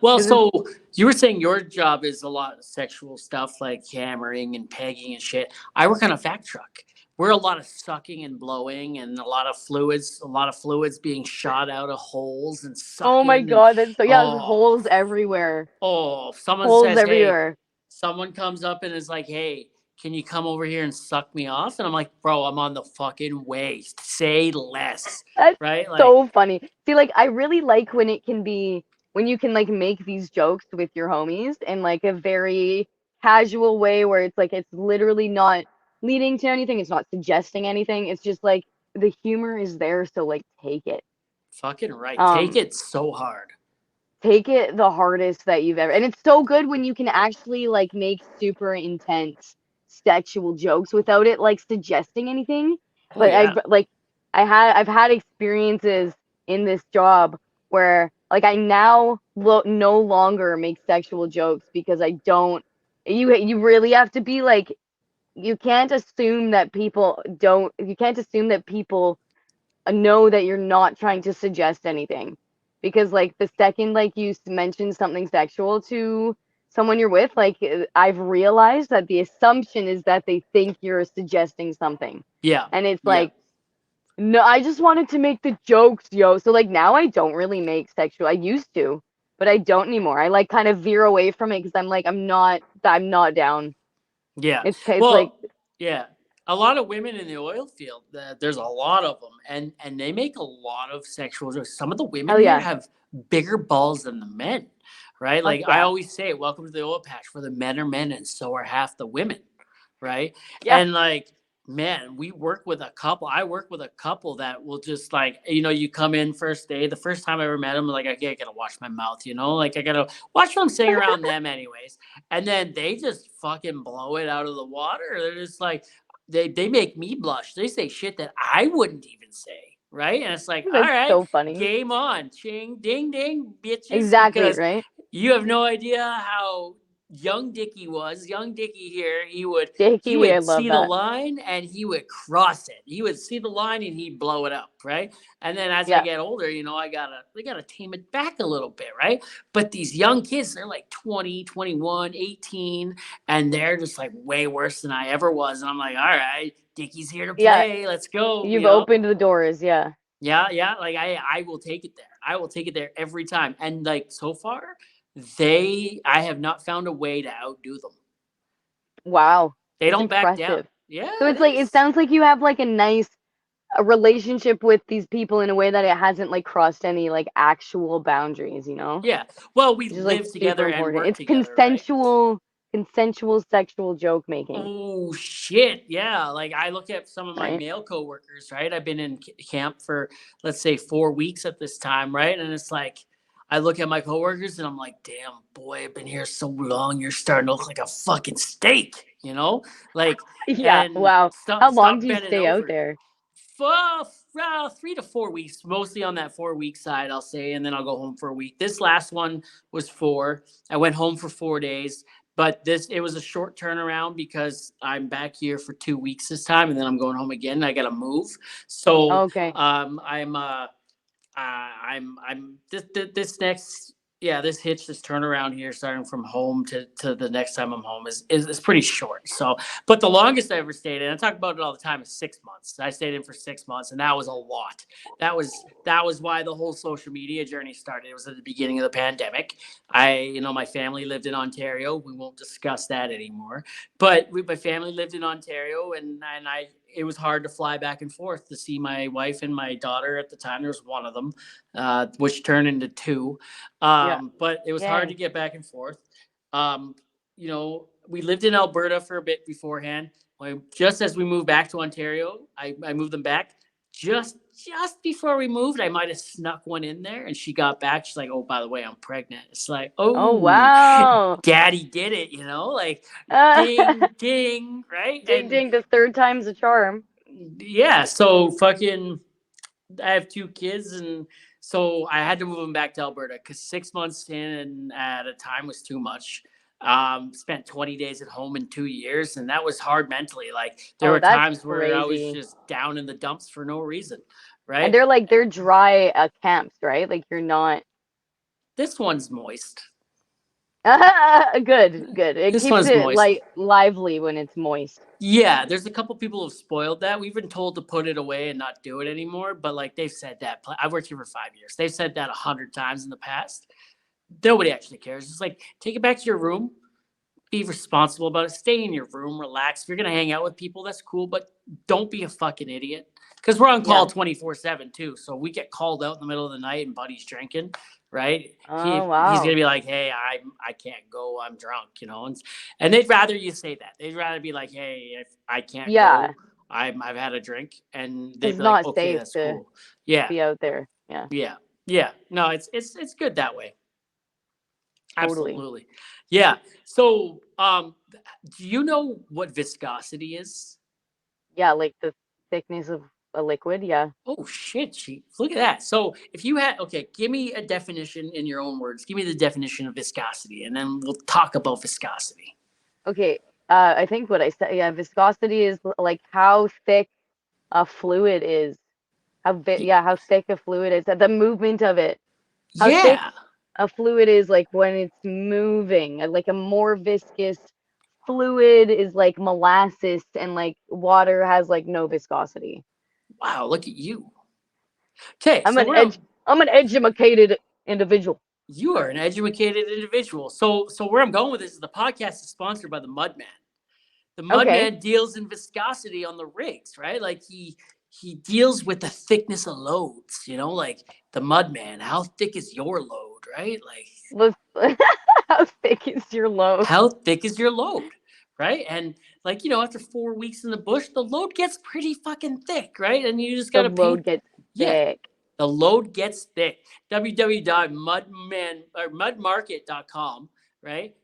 Well, because it's so you were saying your job is a lot of sexual stuff like hammering and pegging and shit. I work on a vac truck. We're a lot of sucking and blowing and a lot of fluids being shot out of holes and oh my sucking and God, that's so yeah, there's oh, holes everywhere. oh, if someone Holes says, "Hey," everywhere. someone comes up and is like, "Hey, can you come over here and suck me off?" And I'm like, "Bro, I'm on the fucking way. Say less." That's Right? Like, so funny. See, like I really like when you can like make these jokes with your homies in like a very casual way where it's like it's literally not leading to anything, it's not suggesting anything. It's just like the humor is there, so like take it. fucking right. Take Um, it so hard. take it the hardest that you've ever. And it's so good when you can actually like make super intense sexual jokes without it like suggesting anything. Oh But yeah. I've had experiences in this job where like I now no longer make sexual jokes because I don't you really have to be like you can't assume that people know that you're not trying to suggest anything because like the second like you mention something sexual to someone you're with, like I've realized that the assumption is that they think you're suggesting something, Yeah. and it's Yeah. like no, I just wanted to make the jokes, yo. So like now I don't really make sexual. I used to, but I don't anymore. I like kind of veer away from it because I'm not down. Yeah. It's like Well, yeah. A lot of women in the oil field, there's a lot of them, and they make a lot of sexual jokes. Some of the women hell here yeah. have bigger balls than the men, right? Fuck Like I yeah. always say, welcome to the oil patch where the men are men and so are half the women, right? Yeah. And like, man, we work with a couple. I work with a couple that will just like, you come in first day. The first time I ever met them, like, okay, I gotta wash my mouth, like I gotta watch what I'm saying around them, anyways. And then they just fucking blow it out of the water. They're just like, they make me blush. They say shit that I wouldn't even say, right? And it's like, all That's right, so funny. game on, ching, ding, ding, bitches, Exactly, because right? you have no idea how young Dickie was. Young Dickie here, he Dickie, I would love see the that. line and he would cross it. He would see the line and he'd blow it up, right? And then as I Yeah. get older, I gotta tame it back a little bit, right? But these young kids, they're like 20, 21, 18, and they're just like way worse than I ever was. And I'm like, all right, Dickie's here to Yeah. play. Let's go, You've opened the doors. Yeah. Yeah, yeah. Like I will take it there. I will take it there every time. And like so far, I have not found a way to outdo them. Wow. They That's don't back down. impressive. So Yeah, it it's like, it is. sounds like you have like a relationship with these people in a way that it hasn't like crossed any like actual boundaries, you know? Yeah. Well, we Which is like live super together and important. work It's together, right? consensual sexual joke making, Oh shit. Yeah. Like I look at some of my right? male coworkers, right? I've been in camp for let's say 4 weeks at this time, right? And it's like I look at my coworkers and I'm like, damn boy, I've been here so long, you're starting to look like a fucking steak, Like Yeah. and Wow. How long stop do you bending stay out over. there? For 3 to 4 weeks, mostly on that 4 week side, I'll say, and then I'll go home for a week. This last one was 4. I went home for 4 days, but it was a short turnaround because I'm back here for 2 weeks this time, and then I'm going home again. And I got to move, so Okay. I'm this next this this turnaround here starting from home to the next time I'm home is pretty short. So but the longest I ever stayed in, I talk about it all the time, is 6 months. I stayed in for 6 months, and that was a lot. That was why the whole social media journey started. It was at the beginning of the pandemic. My family lived in Ontario. We won't discuss that anymore. But my family lived in Ontario, and it was hard to fly back and forth to see my wife and my daughter at the time. There was one of them, which turned into two. Yeah. But it was hard to Yay. get back and forth. We lived in Alberta for a bit beforehand. Just as we moved back to Ontario, I moved them back. Just before we moved, I might have snuck one in there, and she got back. She's like, "Oh, by the way, I'm pregnant." It's like, Oh "Oh, wow. daddy did it," like Uh, ding, ding, right? ding And ding. The third time's a charm. yeah, so fucking, I have 2 kids, and so I had to move them back to Alberta because 6 months in and at a time was too much. Spent 20 days at home in 2 years, and that was hard mentally. Like there Oh, were that's times where I was crazy. just down in the dumps for no reason, And right? they're dry camps, right? Like you're not. This one's moist. Good, good. It This keeps one's it moist. like lively when it's moist. Yeah, there's a couple people who've spoiled that. We've been told to put it away and not do it anymore, but like they've said that. I've worked here for 5 years. They've said that 100 times in the past. Nobody actually cares. It's like take it back to your room, be responsible about it. Stay in your room, relax. If you're gonna hang out with people, that's cool, but don't be a fucking idiot. Because we're on call Yeah. 24/7 too, so we get called out in the middle of the night and Buddy's drinking, right? Oh He's gonna wow. be like, "Hey, I can't go. I'm drunk," and they'd rather you say that. They'd rather be like, "Hey, if I can't Yeah. go, I've had a drink," and Because they'd it's be like, not "Okay, safe that's to cool." Yeah, be out there. Yeah. yeah, yeah. No, it's good that way. Totally. Absolutely. Yeah. So, do you know what viscosity is? Yeah. Like the thickness of a liquid. Yeah. Oh shit, she look at that. So, if you had okay, give me a definition in your own words. Give me the definition of viscosity, and then we'll talk about viscosity. Okay. I think what I said. Yeah. Viscosity is like how thick a fluid is. Y- Yeah, how thick a fluid is. The movement of it. How thick Yeah. a fluid is like when it's moving. Like a more viscous fluid is like molasses, and like water has like no viscosity. Wow. Look at you. Okay. I'm So an we're edge on. I'm an educated individual. You are an educated individual. So where I'm going with this is the podcast is sponsored by the Mudman. The Okay. Mudman deals in viscosity on the rigs, right? Like he deals with the thickness of loads, like the Mudman. How thick is your load, right? Like Let's, how thick is your load? How thick is your load, right? And like, after 4 weeks in the bush, the load gets pretty fucking thick, right? And you just The got to load paint. gets Yeah, thick. the load gets thick. www.mudmarket.com, right?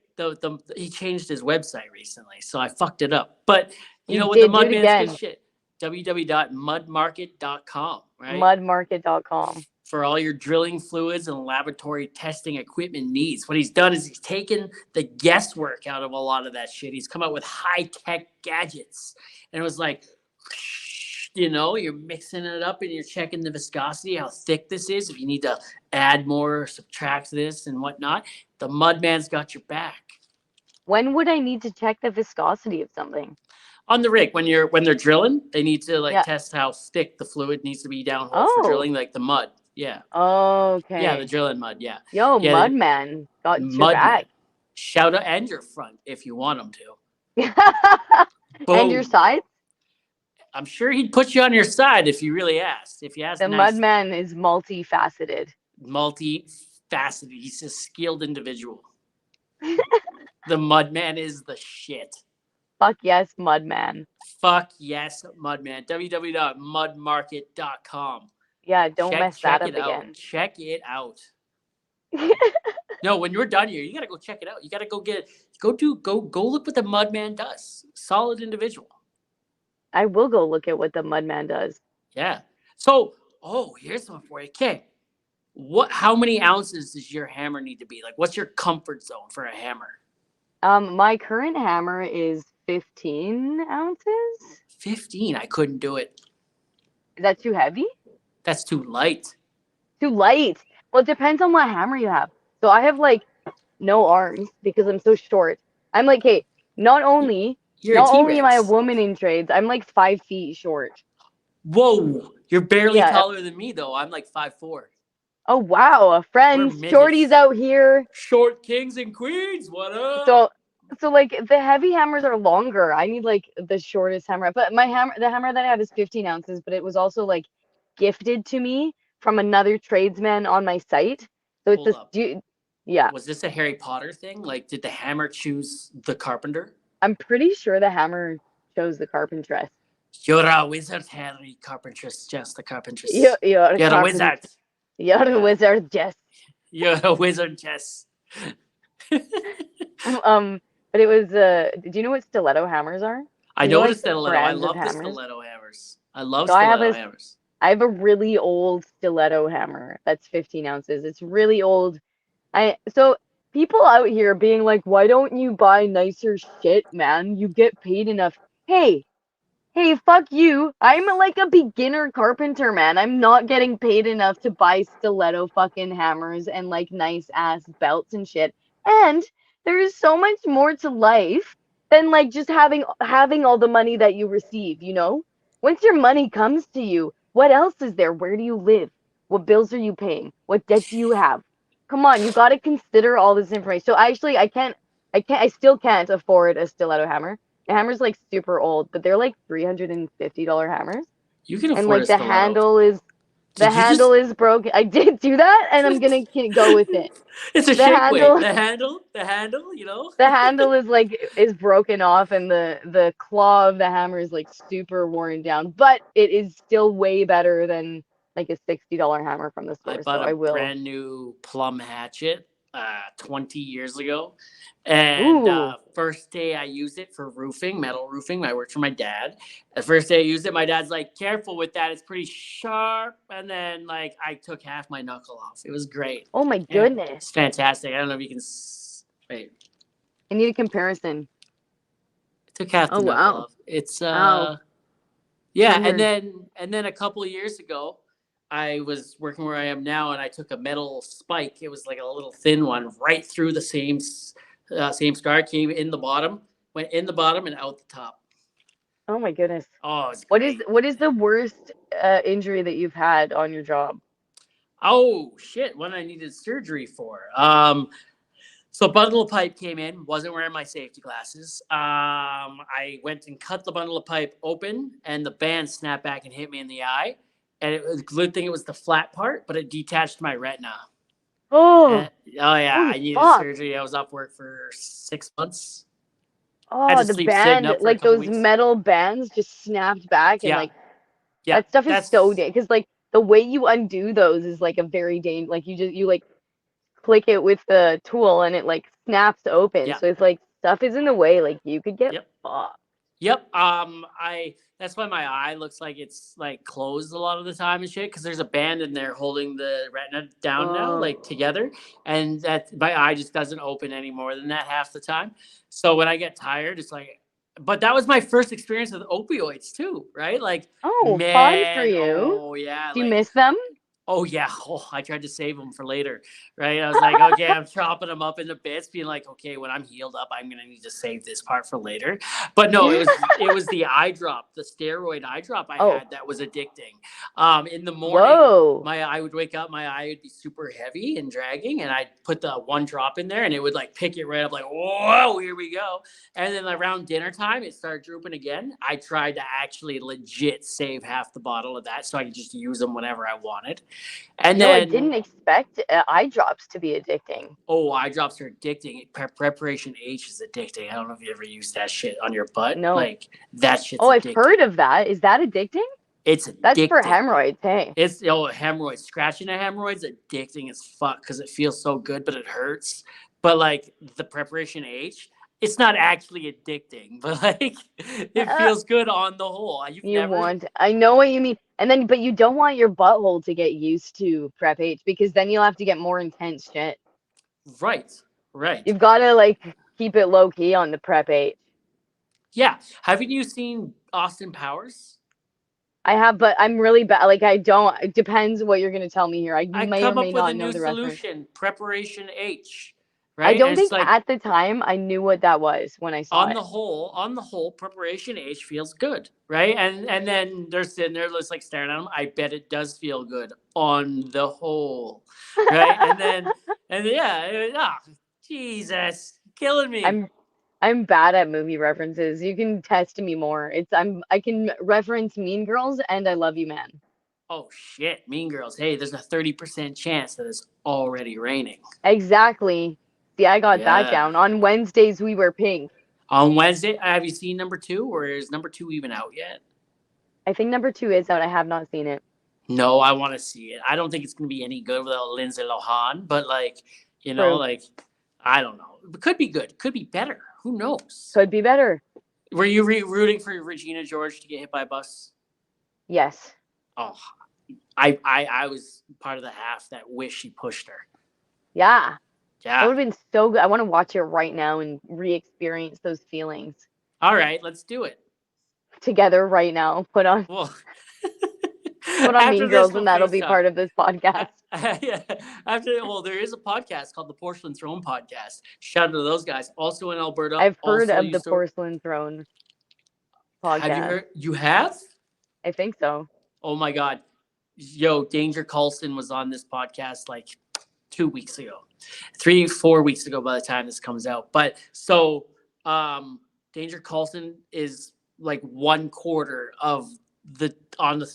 He changed his website recently, so I fucked it up. But you You know what? The did do it Mudman's good again. shit. www.mudmarket.com, right? Mudmarket.com. For all your drilling fluids and laboratory testing equipment needs. What he's done is he's taken the guesswork out of a lot of that shit. He's come out with high tech gadgets. And it was like, you're mixing it up and you're checking the viscosity, how thick this is, if you need to add more or subtract this and whatnot. The Mudman's got your back. When would I need to check the viscosity of something? On the rig, when they're drilling, they need to like Yeah. test how thick the fluid needs to be downhole for Oh. drilling, like the mud. Yeah. Yeah, the Okay. drilling mud. Yeah. Yo, Yeah, Mudman got your Mudman. back. Shout out and your front if you want him to. And your Boom. sides? I'm sure he'd put you on your side if you really asked. If you asked The nicely. Mudman is multifaceted. Multifaceted. He's a skilled individual. The Mudman is the shit. Fuck yes, Mudman. Fuck yes, Mudman. www.mudmarket.com. Yeah, don't mess that Check up it out. again. Check it out. No, when you're done here, you gotta go check it out. You gotta go look what the Mudman does. Solid individual. I will go look at what the Mudman does. Yeah. So, here's one for you. Okay. How many ounces does your hammer need to be? Like, what's your comfort zone for a hammer? My current hammer is 15 ounces. 15. I couldn't do it. Is that too heavy? That's too light. Too light. Well, it depends on what hammer you have. So I have like no arms because I'm so short. I'm like, hey, not only You're a not only am I a T-Rex. woman in trades, I'm like 5 feet short. Whoa. You're barely Yeah. taller than me, though. I'm like 5'4". Oh wow, friends, shorties out here. Short kings and queens. What up? So like the heavy hammers are longer. I need like the shortest hammer. But the hammer that I have is 15 ounces, but it was also like gifted to me from another tradesman on my site. So it's Hold this up. dude. Yeah, Was this a Harry Potter thing? Like, did the hammer choose the carpenter? I'm pretty sure the hammer chose the carpentress. You're a wizard, Harry Carpentress, Jess the Carpentress. You're a You're a wizard. You're a wizard, Jess. You're a wizard, Jess. But it was do you know what stiletto hammers are? I You know, know the like the stiletto. I brands of love the hammers. stiletto hammers. I love So stiletto hammers. I have a really old stiletto hammer that's 15 ounces. It's really old. So people out here being like, why don't you buy nicer shit, man? You get paid enough. Hey, hey, fuck you. I'm like a beginner carpenter, man. I'm not getting paid enough to buy stiletto fucking hammers and like nice ass belts and shit. And there is so much more to life than like just having all the money that you receive, you know? Once your money comes to you, what else is there? Where do you live? What bills are you paying? What debt do you have? Come on, you got to consider all this information. So actually, I still can't afford a stiletto hammer. The hammer's like super old, but they're like $350 hammers. You can And afford like a stiletto. the Did you just? handle is broken. I did do that, and I'm gonna go with it. It's a The shake weight. handle The handle. the handle is broken off, and the claw of the hammer is like super worn down, but it is still way better than like a $60 hammer from the I store. So bought a I will. brand new plum hatchet 20 years ago. And Ooh, first day I used it for roofing, metal roofing. I worked for my dad. The first day I used it, my dad's like, careful with that. It's pretty sharp. And then, like, I took half my knuckle off. It was great. oh my Yeah, goodness! it's fantastic. I don't know if you can. Wait, I need a comparison. I took half Oh the knuckle wow, off. It's wow. yeah, I'm and here. then a couple of years ago, I was working where I am now, and I took a metal spike. It was like a little thin one, right through the same scar. Came in the bottom, went in the bottom and out the top. Oh my goodness. Oh, it's What is great. what is the worst injury that you've had on your job? Oh shit! What I needed surgery for. So bundle of pipe came in. Wasn't wearing my safety glasses. I went and cut the bundle of pipe open, and the band snapped back and hit me in the eye. And it was a good thing it was the flat part, but it detached my retina. Oh, And, oh yeah, holy I needed fuck. surgery. I was off work for 6 months. Had Oh, to the sleep sitting band, up for a like couple those weeks. metal bands just snapped back and Yeah, like yeah, that stuff is so that's dangerous because like the way you undo those is like a very dangerous, like you like click it with the tool and it like snaps open. yeah, So it's like stuff is in the way, like you could get yep. fucked. Yep. I that's why my eye looks like it's like closed a lot of the time and shit because there's a band in there holding the retina down now, like Oh, together, and that my eye just doesn't open any more than that half the time. So when I get tired, it's like, but that was my first experience with opioids too, right? Like, oh, fun for man, you. oh yeah, Do you like miss them? oh yeah, oh, I tried to save them for later, right? I was like, okay, I'm chopping them up into bits, being like, okay, when I'm healed up, I'm gonna need to save this part for later. But no, it was the eye drop, the steroid eye drop I Oh, had that was addicting. In the morning, whoa. my I would wake up, my eye would be super heavy and dragging, and I'd put the one drop in there, and it would like pick it right up, like, whoa, here we go. And then around dinner time, it started drooping again. I tried to actually legit save half the bottle of that so I could just use them whenever I wanted. And I then, didn't expect eye drops to be addicting. oh, eye drops are addicting. Preparation H is addicting. I don't know if you ever used that shit on your butt. No. Like, that shit's Oh, I've addicting. heard of that. Is that addicting? It's That's for addicting. hemorrhoids, hey. It's hemorrhoids. Scratching a hemorrhoid's addicting as fuck because it feels so good, but it hurts. But like the preparation H, it's not actually addicting, but like it Uh, feels good on the whole. You've you never want, I know what you mean. And then, but you don't want your butthole to get used to Prep H because then you'll have to get more intense shit. right, right. You've got to like keep it low key on the Prep H. Yeah. Haven't you seen Austin Powers? I have, but I'm really bad. Like, I don't, it depends what you're going to tell me here. I I may or come may up with a not know new the reference. solution, preparation H, I right? And don't it's think like at the time I knew what that was when I saw it. on the whole, preparation H feels good, right? And then they're sitting there just like staring at them. I bet it does feel good on the whole, right? And yeah, Jesus, killing me. I'm I'm bad at movie references. You can test me more. I can reference Mean Girls and I Love You Man. Oh shit, Mean Girls. Hey, there's a 30% chance that it's already raining. Exactly. See, I got that Yeah. down. On Wednesdays we wear pink. On Wednesday, have you seen number two, or is number two even out yet? I think number 2 is out. I have not seen it. No, I want to see it. I don't think it's going to be any good without Lindsay Lohan, but like, True. like, I don't know. It could be good. Could be better. Who knows? Could be better. Were you rooting for Regina George to get hit by a bus? Yes. Oh, I was part of the half that wish she pushed her. Yeah. That Yeah. would have been so good. I want to watch it right now and re-experience those feelings All right, let's do it. together right now. Well, Put on after Mean this, Girls we'll and that'll be FaceTime. part of this podcast. Yeah. Well, there is a podcast called the Porcelain Throne Podcast. Shout out to those guys. Also in Alberta. I've heard Also of the used to. Porcelain Throne Have you podcast. heard? You have? I think so. Oh my God. Yo, Danger Carlson was on this podcast like 2 weeks ago, 3, 4 weeks ago by the time this comes out. But so Danger Carlson is like one quarter of the on the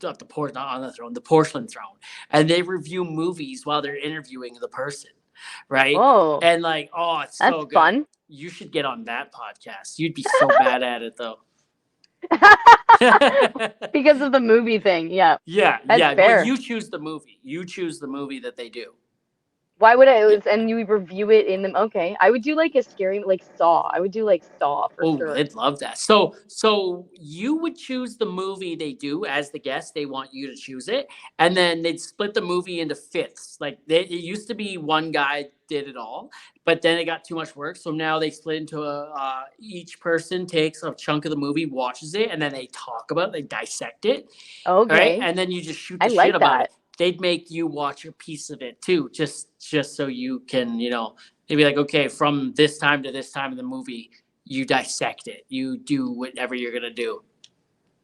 of the not on the throne, the porcelain throne, and they review movies while they're interviewing the person, right? Oh, And like, oh, it's that's so good. fun. You should get on that podcast. You'd be so bad at it though. Because of the movie thing. Yeah, Yeah, that's yeah. Well, fair. you choose the movie. You choose the movie that they do. Why would I? It Yeah. was, and you review it in them. Okay, I would do like a scary, like Saw. I would do like Saw for Oh, sure. they'd love that. So you would choose the movie they do as the guest. They want you to choose it, and then they'd split the movie into fifths. Like it used to be one guy did it all, but then it got too much work. So now they split into each person takes a chunk of the movie, watches it, and then they talk about it, they dissect it, right? Okay, And then you just shoot I the shit like about that. it. They'd make you watch a piece of it too, just so you can, they'd be like, okay, from this time to this time in the movie, you dissect it. You do whatever you're gonna do.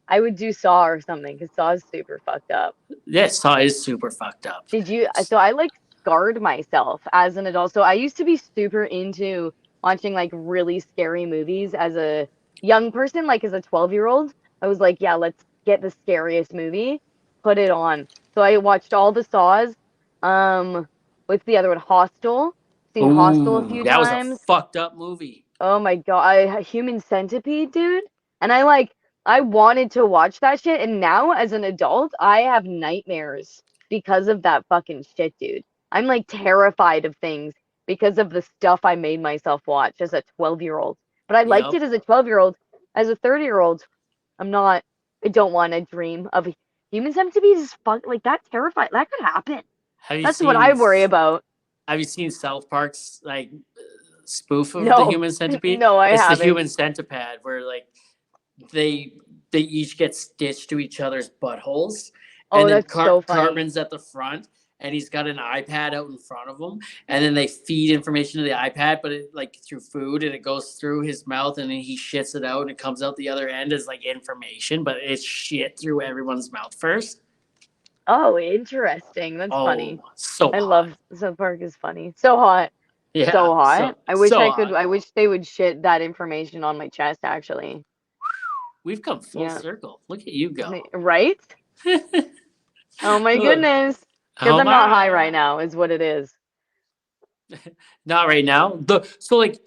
I would do Saw or something because Saw is super fucked up. This saw is super fucked up. Did you? So I like scarred myself as an adult. So I used to be super into watching like really scary movies as a young person, like as a 12-year-old. I was like, yeah, let's get the scariest movie, put it on. So I watched all the Saws. Um, what's the other one? Hostel. Seen Hostel a Ooh, few that was a times. fucked up movie. Oh my God, Human Centipede, dude. And I wanted to watch that shit, and now as an adult, I have nightmares because of that fucking shit, dude. I'm like terrified of things because of the stuff I made myself watch as a 12-year-old. But I liked Yep. it as a 12-year-old. As a 30-year-old, I'm not. I don't want to dream of Human Centipede is fuck like that terrified. That could happen. Have you That's what seen I worry about. Have you seen South Park's like spoof of the No, Human Centipede? no, I It's the haven't. Human Centipede, where like they they each get stitched to each other's buttholes, and Oh, then that's so funny. Cartman's at the front, and he's got an iPad out in front of him, and then they feed information to the iPad, but it like through food, and it goes through his mouth, and then he shits it out, and it comes out the other end as like information, but it's shit through everyone's mouth first. Oh, interesting. That's funny. Oh, so I hot. love South Park is funny. So hot. Yeah, So hot. I wish so I could hot. I wish they would shit that information on my chest actually. We've come full Yeah. circle. Look at you go. Right? Oh my Look, goodness. Because oh I'm not high right my. now, is what it is. Not right now. So like,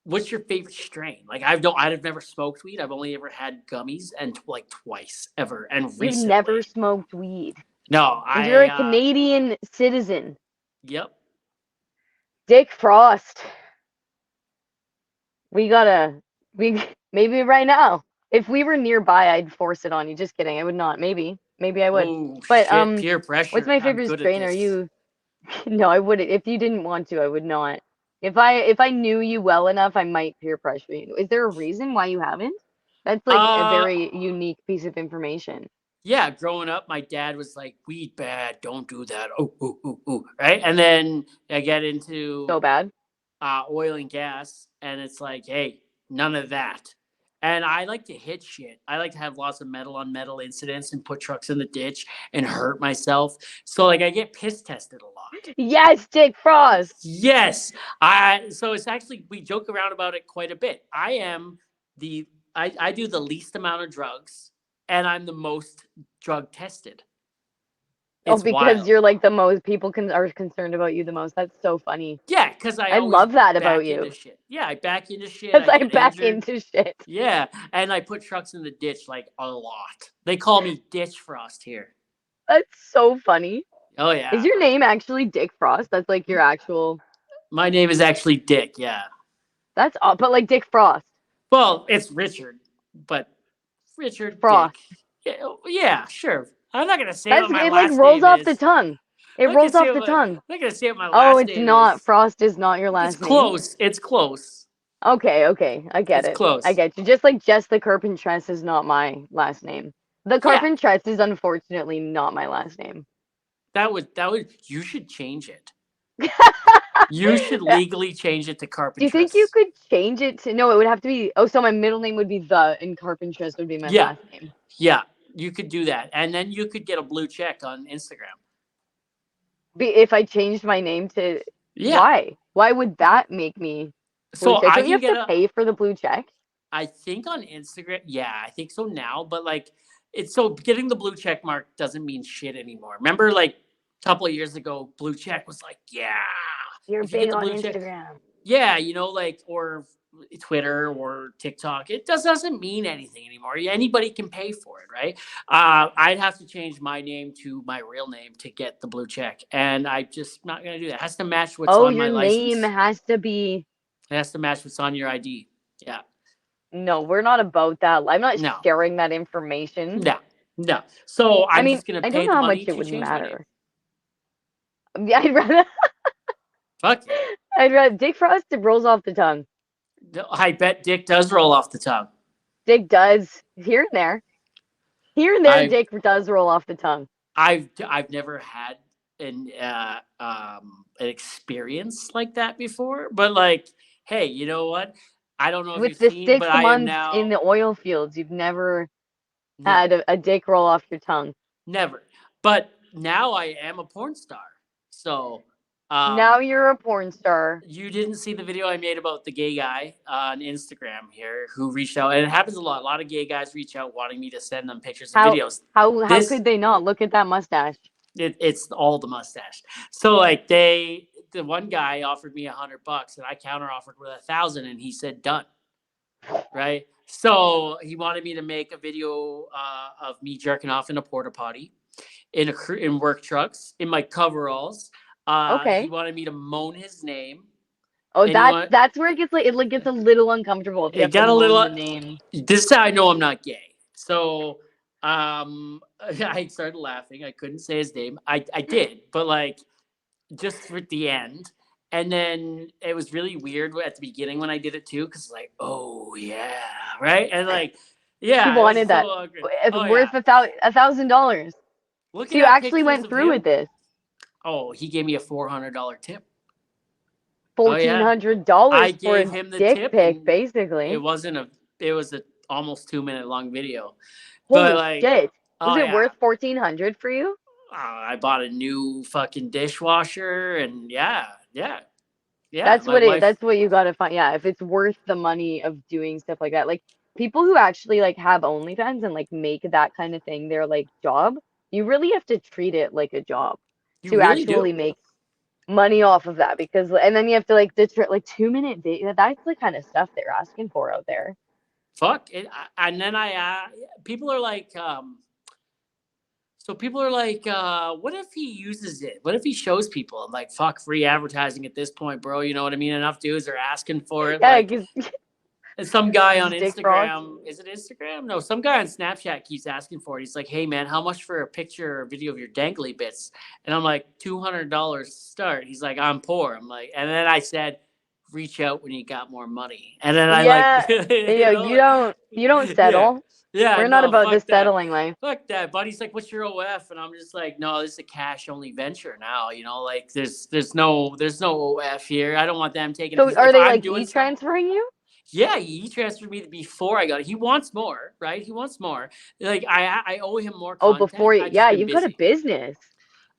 what's your favorite strain? Like I've never smoked weed. I've only ever had gummies and like twice ever and You've never recently. smoked weed. No, And you're I a Canadian citizen. yep. Dick Frost. We gotta we maybe right now. If we were nearby, I'd force it on you. Just kidding. I would not. Maybe. Maybe I would. Oh But shit, peer what's pressure. my I'm favorite good at strain? Are this. you No, I wouldn't. If you didn't want to, I would not. If I knew you well enough, I might peer pressure you. Is there a reason why you haven't? That's like a Uh very unique piece of information. yeah, growing up, my dad was like, weed bad, don't do that. Oh, ooh, ooh, ooh. Right? And then I get into So bad. oil and gas, and it's like, hey, none of that. And I like to hit shit. I like to have lots of metal on metal incidents and put trucks in the ditch and hurt myself. So like I get piss tested a lot. Yes, Dick Frost. Yes, I. So it's actually we joke around about it quite a bit. I am the I do the least amount of drugs, and I'm the most drug tested. Oh, It's because wild. you're like the most people are concerned about you the most. That's so funny. Yeah, because I I always love that about back into you. shit. Yeah, I back into shit. Because I I get back injured. into shit. Yeah, and I put trucks in the ditch like a lot. They call me Ditch Frost here. That's so funny. Oh Is yeah, your name actually Dick Frost? That's like your actual. my name is actually Dick. Yeah, That's but like Dick Frost. well, it's Richard, but Richard Dick. Frost. Yeah, oh, yeah, sure. I'm not gonna say what That's my it. Like last rolls name off the is. tongue. It I'm not gonna rolls say off what the tongue. I'm not gonna say what my Oh, last it's name not. is. Frost is not your It's last name. close. It's close. Okay, okay. I get It's it. I close. get you. Just like Jess the Carpentress is not my last name. The Yeah, Carpentress is unfortunately not my last name. that would. You should change it. You should legally change it to Do you think you Carpentress. could change it to no, it would have to be oh, so my middle name would be the and Carpentress would be my Yeah, last name. yeah, you could do that, and then you could get a blue check on Instagram. If I changed my name to Yeah, why? Why would that make me blue so check? I Don't you can have get to a. pay for the blue check? I think on Instagram, yeah, I think so now, but like, it's so getting the blue check mark doesn't mean shit anymore. Remember, like a couple of years ago, blue check was like, yeah, You're if you get big the on blue check, Instagram. yeah, like or Twitter or TikTok, it doesn't mean anything anymore. Anybody can pay for it, right? I'd have to change my name to my real name to get the blue check, and I'm just not gonna do that. It has to match what's Oh, on your my name license. has to be It has to match what's on your ID. Yeah, no, we're not about that. I'm not no, sharing that information. no, no. So I I'm mean, just gonna I don't pay know the how much money it to would change my name. matter. Yeah, Fuck it. I'd rather Dick Frost. It rolls off the tongue. I bet Dick does roll off the tongue. Dick does here and there, here and there. I Dick does roll off the tongue. I've never had an experience like that before, but like, hey, you know what? I don't know if With you've the seen, but 6 I am months in now the oil fields, you've never no, had a dick roll off your tongue. never. But now I am a porn star. So, Now um, you're a porn star. you didn't see the video I made about the gay guy on Instagram here who reached out, and it happens a lot. A lot of gay guys reach out wanting me to send them pictures and How videos. how This could they not look at that mustache? It's all the mustache. So like the one guy offered me $100 and I counter offered with 1,000 and he said done. Right. So he wanted me to make a video of me jerking off in a porta potty in work trucks in my coveralls. He Okay. wanted me to moan his name, Oh, and he that's want that's where it gets like it like gets a little uncomfortable if you it have to got a moan little. the name. This is how I know I'm not gay. So I started laughing. I couldn't say his name. I did, but like just at the end. And then it was really weird at the beginning when I did it too, because like, oh yeah, right, and like, He yeah, it was wanted so that. awkward. If Oh yeah, worth $1,000. So looking you at actually pictures went of through with him. this. Oh, he gave me a $400 tip. Oh fourteen yeah, hundred I dollars for gave a him the dick tip, pic, and it basically. wasn't a. It was a almost 2 minute long video, but Holy like, shit. Was oh it yeah, worth 1400 for you? I bought a new fucking dishwasher, and yeah, yeah, yeah. That's My what it wife. that's what you gotta find. Yeah, if it's worth the money of doing stuff like that. Like people who actually like have OnlyFans and like make that kind of thing their like job, you really have to treat it like a job You to really actually do. make money off of that because and then you have to like like 2 minute date. That's the kind of stuff they're asking for out there. Fuck it. And then people are like, so people are like, what if he uses it? What if he shows people? I'm like, fuck, free advertising at this point, bro. You know what I mean? Enough dudes are asking for it. Yeah, Like, because and some guy on just Dick Frost. Instagram, is it Instagram? No, some guy on Snapchat keeps asking for it. He's like, hey man, how much for a picture or video of your dangly bits? And I'm like, $200 start. He's like, I'm poor. I'm like, and then I said, reach out when you got more money. And then I like, Yeah, you yeah, know, you don't yeah, settle. yeah, We're not no, about the fuck that. settling life. Fuck that. Buddy's like, what's your OF? And I'm just like, no, this is a cash only venture now. Like there's no OF here. I don't want them taking a So piece. are If they I'm like doing something, e-transferring you? yeah, he transferred me before I got it. He wants more, right? He wants more. Like I owe him more Oh, content. before you, I've just yeah, been you've got a busy. business.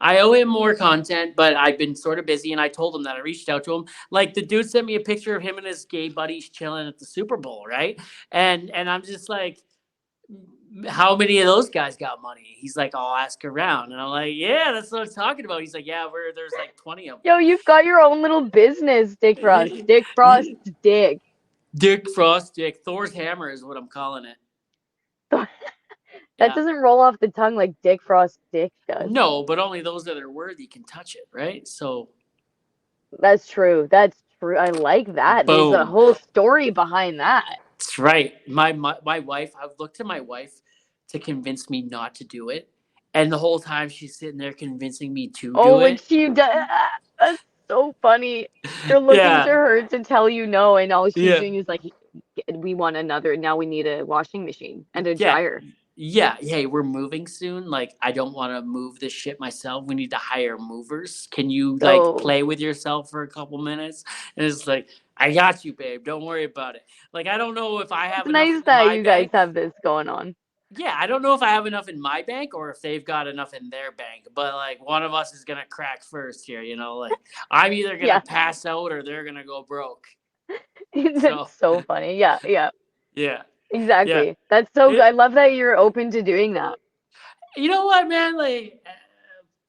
I owe him more content, but I've been sort of busy, and I told him that. I reached out to him. Like the dude sent me a picture of him and his gay buddies chilling at the Super Bowl, right? And I'm just like, how many of those guys got money? He's like, I'll ask around, and I'm like, yeah, that's what I'm talking about. He's like, yeah, there's like 20 of Yo, you've got your own little business, Dick Frost. Dick Frost's them. dick. Dick Frost, Dick Thor's hammer is what I'm calling it. That Yeah. doesn't roll off the tongue like Dick Frost's dick does. No, but only those that are worthy can touch it, right? So, That's true. That's true. I like that. There's a boom. whole story behind that. That's right. My wife, I've looked to my wife to convince me not to do it. And the whole time she's sitting there convincing me to Oh, do like it. she does. That's so funny. You're looking to Yeah. her to tell you no, and all she's Yeah. doing is like, we want another. Now we need a washing machine and a Yeah. dryer. Yeah. Hey, we're moving soon. Like, I don't want to move this shit myself. We need to hire movers. Can you like Oh, play with yourself for a couple minutes? And it's like, I got you, babe. Don't worry about it. Like, I don't know if I it's have enough nice in that my you guys bank. have this going on. Yeah, I don't know if I have enough in my bank or if they've got enough in their bank, but like one of us is gonna crack first here, like I'm either gonna Yeah, pass out or they're gonna go broke. that's So so funny. Yeah, yeah, yeah, yeah. exactly. That's so good. It, I love that you're open to doing that. you know what, man? Like,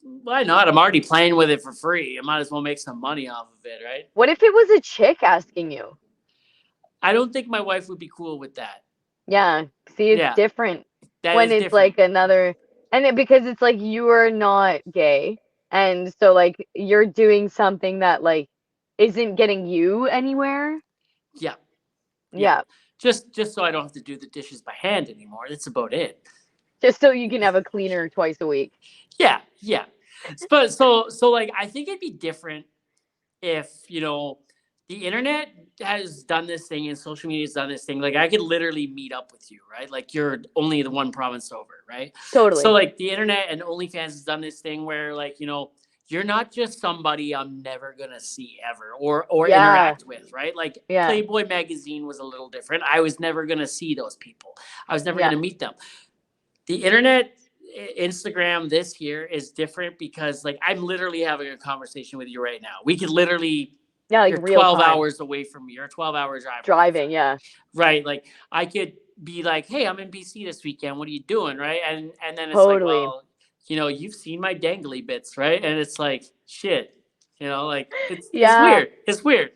why not? I'm already playing with it for free. I might as well make some money off of it, right? What if it was a chick asking you? I don't think my wife would be cool with that. Yeah, see, it's Yeah, different that when is it's different. like another, and because it's like you are not gay, and so like you're doing something that like isn't getting you anywhere. Yeah, yeah. Yeah, Just so I don't have to do the dishes by hand anymore. That's about it. just so you can have a cleaner twice a week. Yeah, yeah. But so like I think it'd be different if the internet has done this thing and social media has done this thing. Like I could literally meet up with you, right? Like you're only the one province over, right? So Totally. like the internet and OnlyFans has done this thing where like you're not just somebody I'm never gonna see ever or Yeah, interact with, right? Like yeah, Playboy magazine was a little different. I was never gonna see those people. I was never yeah. gonna meet them. The internet, Instagram this here is different because like I'm literally having a conversation with you right now. We could literally Yeah, like you're real 12 time hours away from me. You're a 12-hour drive away from driving. me. Yeah, Right? Like I could be like, "Hey, I'm in BC this weekend. What are you doing?" right? And then it's like, totally. "Well, you've seen my dangly bits, right? And it's like shit. Like it's Yeah, weird. It's weird.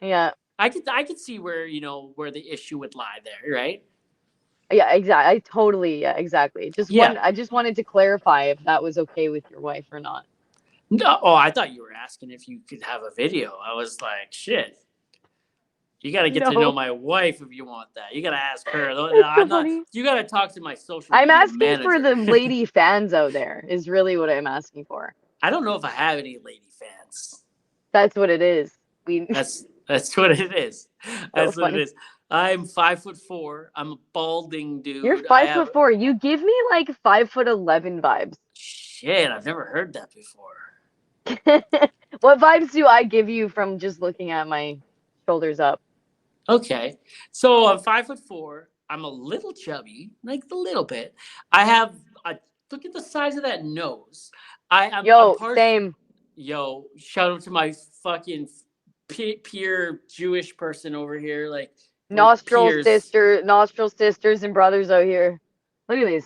yeah, I could see where where the issue would lie there, right? yeah, exactly. I totally, yeah, exactly. Yeah. I just wanted to clarify if that was okay with your wife or not. No, oh, I thought you were asking if you could have a video. I was like, shit. You got to get to know No, my wife if you want that. You got to ask her. that's I'm so not. funny. You got to talk to my social I'm media asking for manager. the lady fans out there, is really what I'm asking for. I don't know if I have any lady fans. That's what it is. We, That's what it is. so That's what it funny. is. I'm 5'4". I'm a balding You're dude. I five have foot four. You give me like 5'11" vibes. shit. I've never heard that before. What vibes do I give you from just looking at my shoulders up? Okay, so I'm 5'4". I'm a little chubby, like a little bit. I have a look at the size of that nose. I'm Yo, partial. same. Yo, shout out to my fucking peer Jewish person over here. Like we're peers. Nostril sisters and brothers out here. Look at these.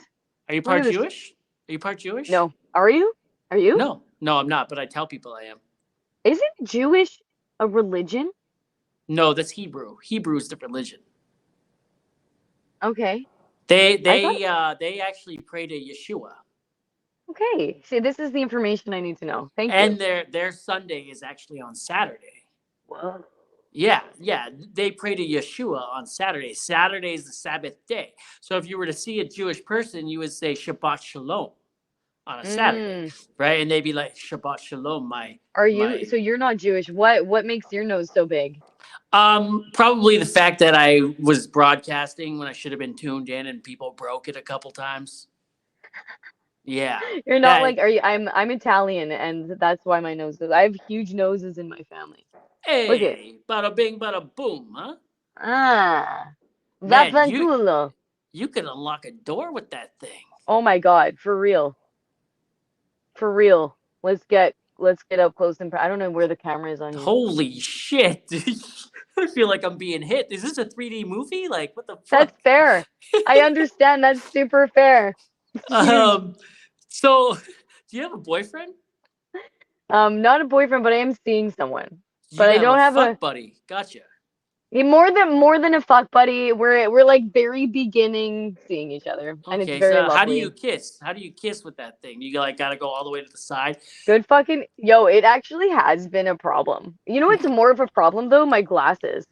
Are you Look part at this. Jewish? Are you part Jewish? No. Are you? Are you? No, no, I'm not. But I tell people I am. Isn't Jewish a religion? No, that's Hebrew. Hebrew is the religion. Okay. They I thought, they uh they actually pray to Yeshua, okay. See, this is the information I need to know. Thank you. and their Sunday is actually on Saturday. Whoa. Yeah, yeah. They pray to Yeshua on Saturday. Saturday is the Sabbath day. So if you were to see a Jewish person, you would say Shabbat Shalom on a Saturday, Mm. right? And they'd be like Shabbat Shalom, Are you, my so you're not Jewish. What makes your nose so big? probably the fact that I was broadcasting when I should have been tuned in and people broke it a couple times. Yeah. You're not That like, are you, I'm Italian and that's why my nose is. I have huge noses in my family. Look at, hey, bada bing, bada boom, huh? ah, Man, you vaffanculo. you could unlock a door with that thing. Oh my God, for real. For real. Let's get up close and I don't know where the camera is on you. Holy shit. I feel like I'm being hit. Is this a 3D movie? Like, what the That's fuck? fair. I understand. That's super fair. It's huge. Um, so, do you have a boyfriend? Not a boyfriend, but I am seeing someone. But You I have a don't have fuck buddy. Gotcha. more than a fuck buddy. We're like very beginning seeing each other, and it's Okay, very so how do you lovely. kiss? How do you kiss with that thing? You like gotta go all the way to the side? Good fucking yo, it actually has been a problem. You know what's more of a problem though? My glasses.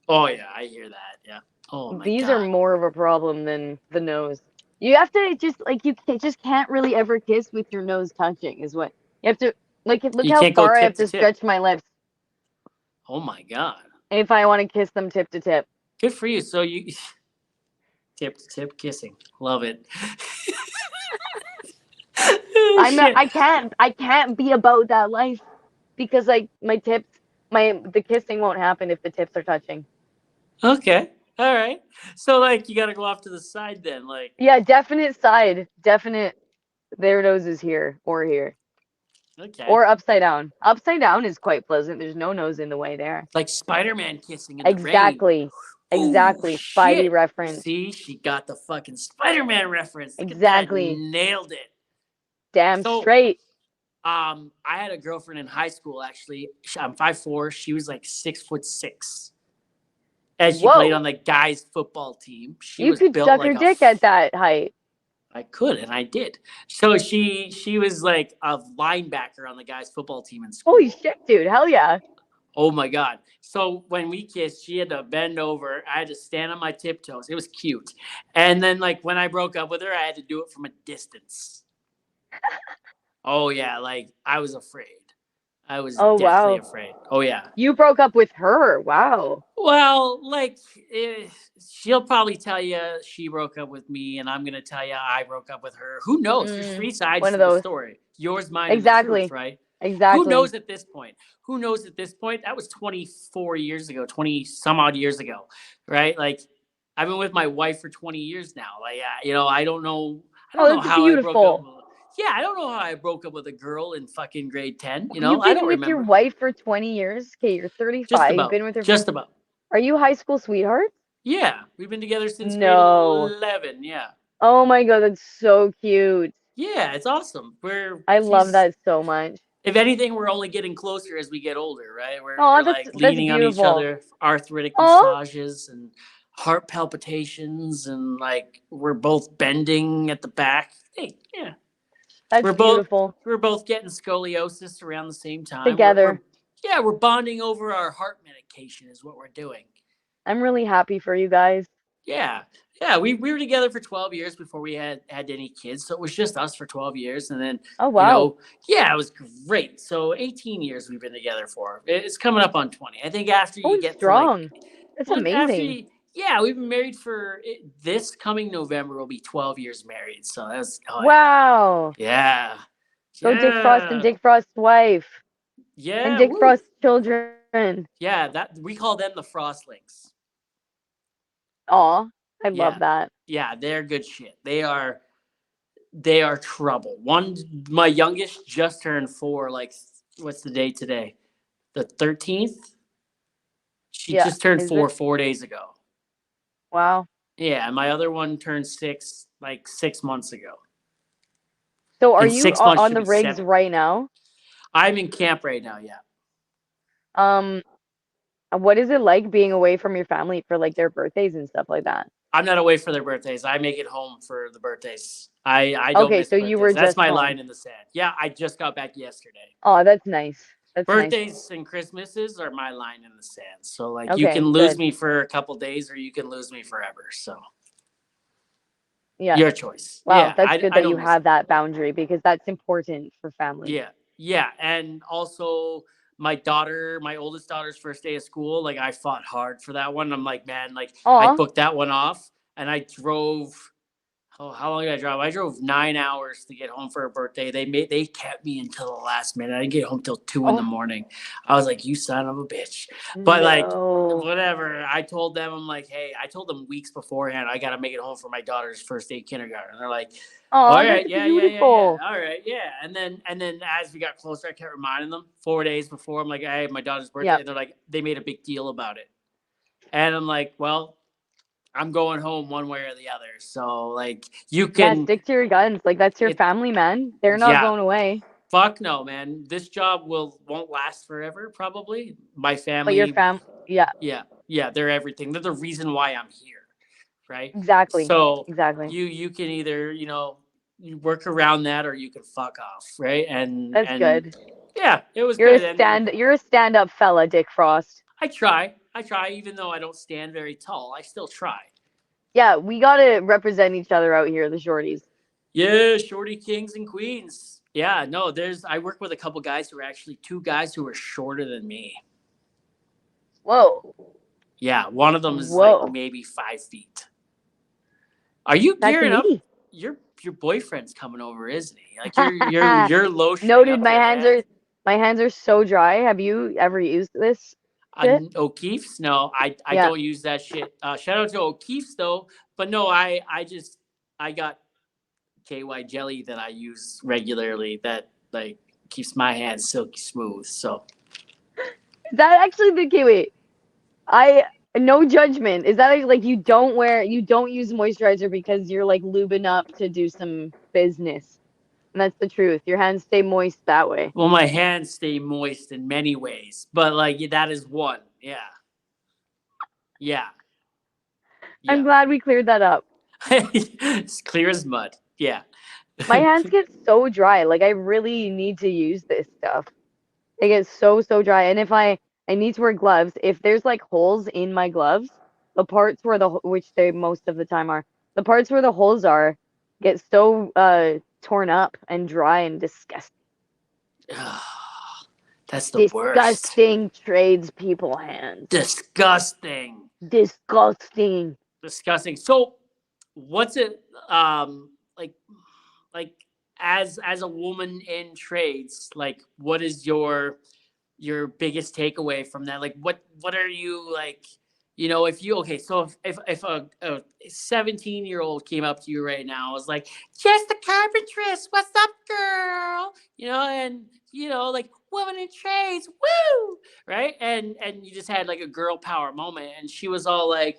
Oh yeah, I hear that. Yeah. Oh my These are god. more of a problem than the nose. You have to just like just can't really ever kiss with your nose touching is what you have to like look You how can't go far I tip have to to tip. stretch my lips Oh my god. if I want to kiss them tip to tip. Good for you. So you tip to tip kissing. Love it. Oh shit. I can't be about that life because like my tips the kissing won't happen if the tips are touching. Okay. All right. So like you got to go off to the side then like Yeah, definite side, definite their nose is here or here. okay. Or upside down. Upside down is quite pleasant. There's no nose in the way there. Like Spider-Man kissing in the rain. Exactly. Oh Exactly. Spidey shit. reference. See, she got the fucking Spider-Man reference. Look at that. Exactly. Nailed it. Damn So, straight. I had a girlfriend in high school actually. I'm 5'4". She was like 6'6". And she played Whoa. on the guys football team. She You was could built suck her like a dick at that height. I could and I did. So she was like a linebacker on the guys football team in Holy school. shit, dude. Hell yeah. Oh my god. So when we kissed, she had to bend over. I had to stand on my tiptoes. It was cute. And then like when I broke up with her, I had to do it from a distance. Oh yeah, like I was afraid. I was Oh deathly wow. afraid. Oh yeah. You broke up with her. Wow. Well, like she'll probably tell you she broke up with me, and I'm gonna tell you I broke up with her. Who knows? There's three sides One to of the those. story: yours, mine, and the truth. Exactly. Right? Who Exactly. knows at this point? Who knows at this point? That was 24 years ago, 20 some odd years ago, right? Like I've been with my wife for 20 years now. Like I don't know. I don't Oh, know that's how I broke up. beautiful. Yeah, I don't know how I broke up with a girl in fucking grade 10. You've I been don't with your remember. wife for 20 years? Okay, you're Just 35. You've about. been with her for. Just about. Are you high school sweethearts? Yeah, we've been together since grade No. 11. Yeah. Oh my God, that's so cute. Yeah, it's awesome. We're I love he's that so much. if anything, we're only getting closer as we get older, right? Oh, We're like that's leaning on each beautiful. other, arthritic Oh, massages and heart palpitations, and like we're both bending at the back. Hey, yeah, that's we're both beautiful. we're both getting scoliosis around the same time. We're Together. yeah, we're bonding over our heart medication is what we're doing. I'm really happy for you guys. Yeah. Yeah, we were together for 12 years before we had any kids. So it was just us for 12 years. And then, Oh, wow. yeah, it was great. So 18 years we've been together for. It's coming up on 20. I think after you Going get to like, strong. That's well, after amazing. you, yeah, we've been married this coming November will be 12 years married. So that's, oh yeah. Wow. Yeah. Go Dick Frost and Yeah. Dick Frost's wife and Yeah. Dick Woo. Frost's children. Yeah. That we call them the Frostlings. Aw, I Yeah. love that. Yeah. They're good shit. They are trouble. One, my youngest just turned 4. Like, what's the date today? The 13th. She Yeah. just turned Is 4 it? 4 days ago. Wow. Yeah, and my other one turned 6 like 6 months ago. So are In you 6 months on should the be rigs 7. right now? I'm in camp right now. Yeah, Um, what is it like being away from your family for like their birthdays and stuff like that? I'm not away for their birthdays. I make it home for the birthdays. I don't Okay, miss so you birthdays. were That's just my home. line in the sand. Yeah, I just got back yesterday. Oh, that's nice. That's nice. Birthdays and Christmases are my line in the sand. So like you can Okay, lose good. me for a couple days or you can lose me forever. So Yeah. your choice. Wow, Yeah, that's I, good I that you don't miss have them. that boundary because that's important for family. Yeah, yeah, and also my oldest daughter's first day of school. Like I fought hard for that one. I'm like, man, like I Oh, booked that one off, and I drove. Oh, how long did I drive? I drove 9 hours to get home for her birthday. They kept me until the last minute. I didn't get home till 2 in the oh, morning. I was like, "You son of a bitch!" But like, no. whatever. I told them, I'm like, "Hey," I told them weeks beforehand. I got to make it home for my daughter's first day of kindergarten. And they're like, "All Oh, right, that's yeah, yeah, yeah, yeah. beautiful. All right, yeah." And then as we got closer, I kept reminding them 4 days before. I'm like, "Hey, my daughter's birthday," Yep. and they're like, they made a big deal about it. And I'm like, well, I'm going home one way or the other. So like you Yeah, can stick to your guns. Like that's your it family, man. They're not yeah. going away. Fuck no, man. This job won't last forever, probably. My But your family, fam, yeah, yeah, yeah, they're everything. They're the reason why I'm here. Right? exactly. So Exactly. you can either, you work around that or you can fuck off, right? And That's and good. yeah, it was good. And You're a stand-up fella, Dick Frost. I try, even though I don't stand very tall, I still try. Yeah, we gotta represent each other out here, the shorties. Yeah, shorty kings and queens. Yeah, no, I work with a couple guys who are actually two guys who are shorter than me. Whoa. Yeah, one of them is like Whoa. maybe 5 feet. Are you That's gearing up? me. Your boyfriend's coming over, isn't he? Like you're No, lotioning dude, up there, eh? my hands are so dry. Have you ever used this shit? O'Keefe's? No, I Yeah. don't use that shit. Shout out to O'Keefe's though, but no, I got KY jelly that I use regularly that like keeps my hands silky smooth. So Is that actually the key? Wait, I no judgment. Is that like you don't use moisturizer because you're like lubing up to do some business? And that's the truth. Your hands stay moist that way. well, my hands stay moist in many ways, but like that is one. Yeah, yeah, I'm yeah. glad we cleared that up. It's clear as mud. Yeah. My hands get so dry. Like I really need to use this stuff. They get so dry. And if I need to wear gloves, if there's like holes in my gloves, the parts where which they most of the time are, the parts where the holes are get so torn up and dry and disgusting. That's the worst. Disgusting tradespeople hands. Disgusting. Disgusting. Disgusting. So, what's it like? Like as a woman in trades, like what is your biggest takeaway from that? Like what are you like? If you okay, so if a 17-year-old came up to you right now, was like, Jess the Carpentress, what's up, girl? And like woman in trades, woo, right? And you just had like a girl power moment, and she was all like,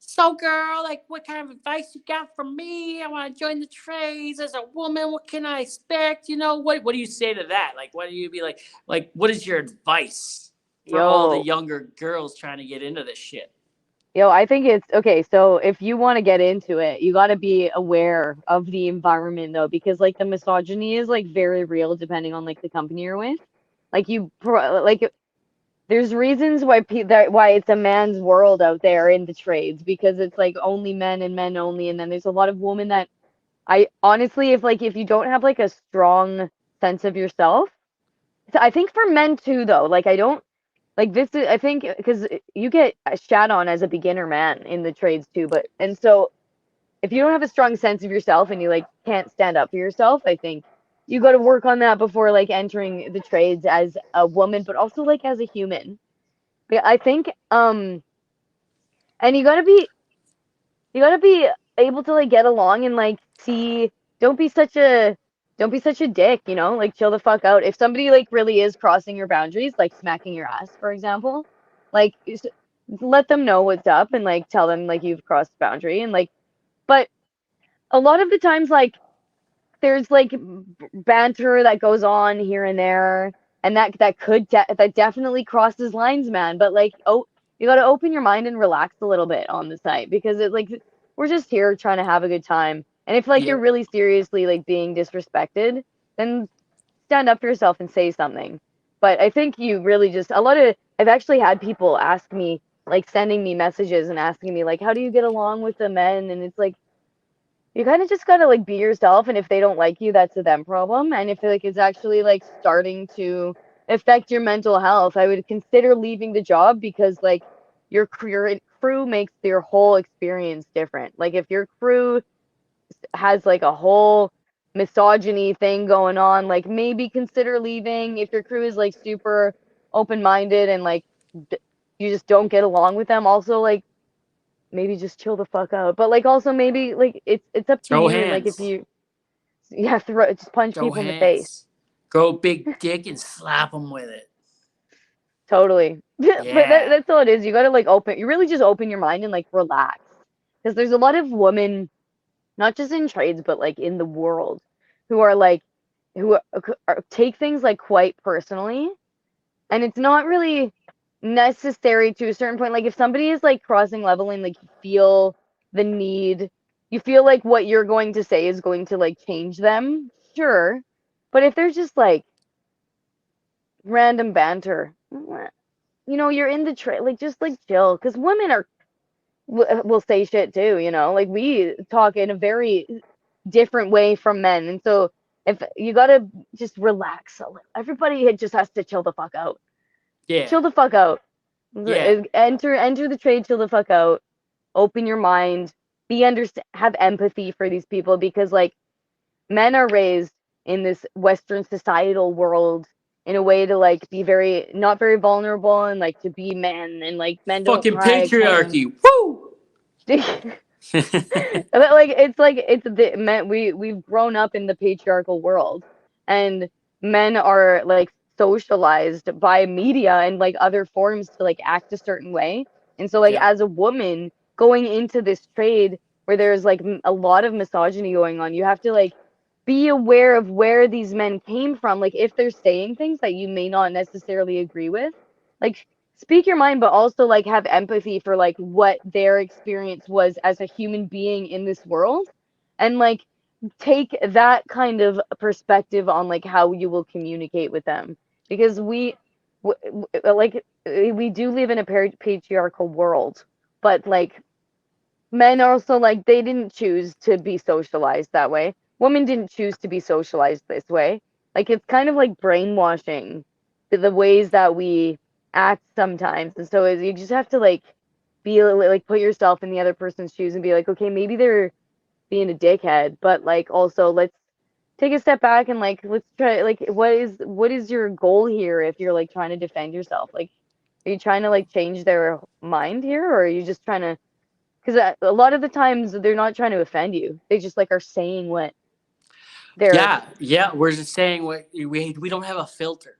So, girl, like, what kind of advice you got for me? I want to join the trades as a woman. What can I expect? What do you say to that? Like, what do you be like? Like, what is your advice for all the Yo, younger girls trying to get into this shit? yo, I think it's okay. So if you want to get into it, you got to be aware of the environment though, because like the misogyny is like very real depending on like the company you're with. Like like there's reasons why why it's a man's world out there in the trades because it's like only men and men only, and then there's a lot of women that I honestly, if you don't have like a strong sense of yourself, I think for men too though, like I don't like this is I think because you get shat on as a beginner man in the trades too, but and so if you don't have a strong sense of yourself and you like can't stand up for yourself, I think you got to work on that before like entering the trades as a woman, but also like as a human. Yeah, I think and you gotta be able to like get along and like see don't be such a don't be such a dick, you know? Like chill the fuck out. If somebody like really is crossing your boundaries, like smacking your ass, for example, like let them know what's up and like tell them like you've crossed the boundary and like but a lot of the times like there's like banter that goes on here and there, and that definitely crosses lines, man. But like, oh, you got to open your mind and relax a little bit on the site because it like we're just here trying to have a good time. And if like you're Yep. really seriously like being disrespected, then stand up for yourself and say something. But I think you really just a lot of I've actually had people ask me like sending me messages and asking me like how do you get along with the men, and it's like you kind of just gotta like be yourself, and if they don't like you, that's a them problem. And if like it's actually like starting to affect your mental health, I would consider leaving the job because like your crew makes your whole experience different. Like if your crew has like a whole misogyny thing going on, like maybe consider leaving. If your crew is like super open-minded and like you just don't get along with them, also like maybe just chill the fuck out. But like also maybe like it's up to Throw you. And like if hands. you throw just punch Throw people in the face. hands. Grow a big dick and slap them with it. Totally. But Yeah. that's all it is. You gotta like open. You really just open your mind and like relax. Because there's a lot of women, not just in trades, but like in the world, who are like take things like quite personally, and it's not really necessary to a certain point. Like if somebody is like crossing level and like you feel the need, you feel like what you're going to say is going to like change them, sure. But if there's just like random banter, you're in the like just like chill, because women will say shit too, like we talk in a very different way from men, and so if you gotta just relax a little, everybody just has to chill the fuck out. Yeah. Chill the fuck out. Yeah. Enter the trade, chill the fuck out. Open your mind. Have empathy for these people because like men are raised in this Western societal world in a way to like be very not very vulnerable and like to be men, and like men don't Fucking cry kind of. patriarchy. Woo! But like it's the men we've grown up in the patriarchal world, and men are like socialized by media and like other forms to like act a certain way. And so like Yep. as a woman going into this trade where there's like a lot of misogyny going on, you have to like be aware of where these men came from, like if they're saying things that you may not necessarily agree with, like speak your mind, but also like have empathy for like what their experience was as a human being in this world, and like take that kind of perspective on like how you will communicate with them, because we do live in a patriarchal world, but like men are also like they didn't choose to be socialized that way. Women didn't choose to be socialized this way. Like it's kind of like brainwashing the ways that we act sometimes. And so you just have to like like put yourself in the other person's shoes and be like, okay, maybe they're being a dickhead, but like also let's take a step back and like let's try like what is your goal here if you're like trying to defend yourself? Like are you trying to like change their mind here, or are you just trying to because a lot of the times they're not trying to offend you. They just like are saying what they're Yeah. Yeah. We're just saying we don't have a filter.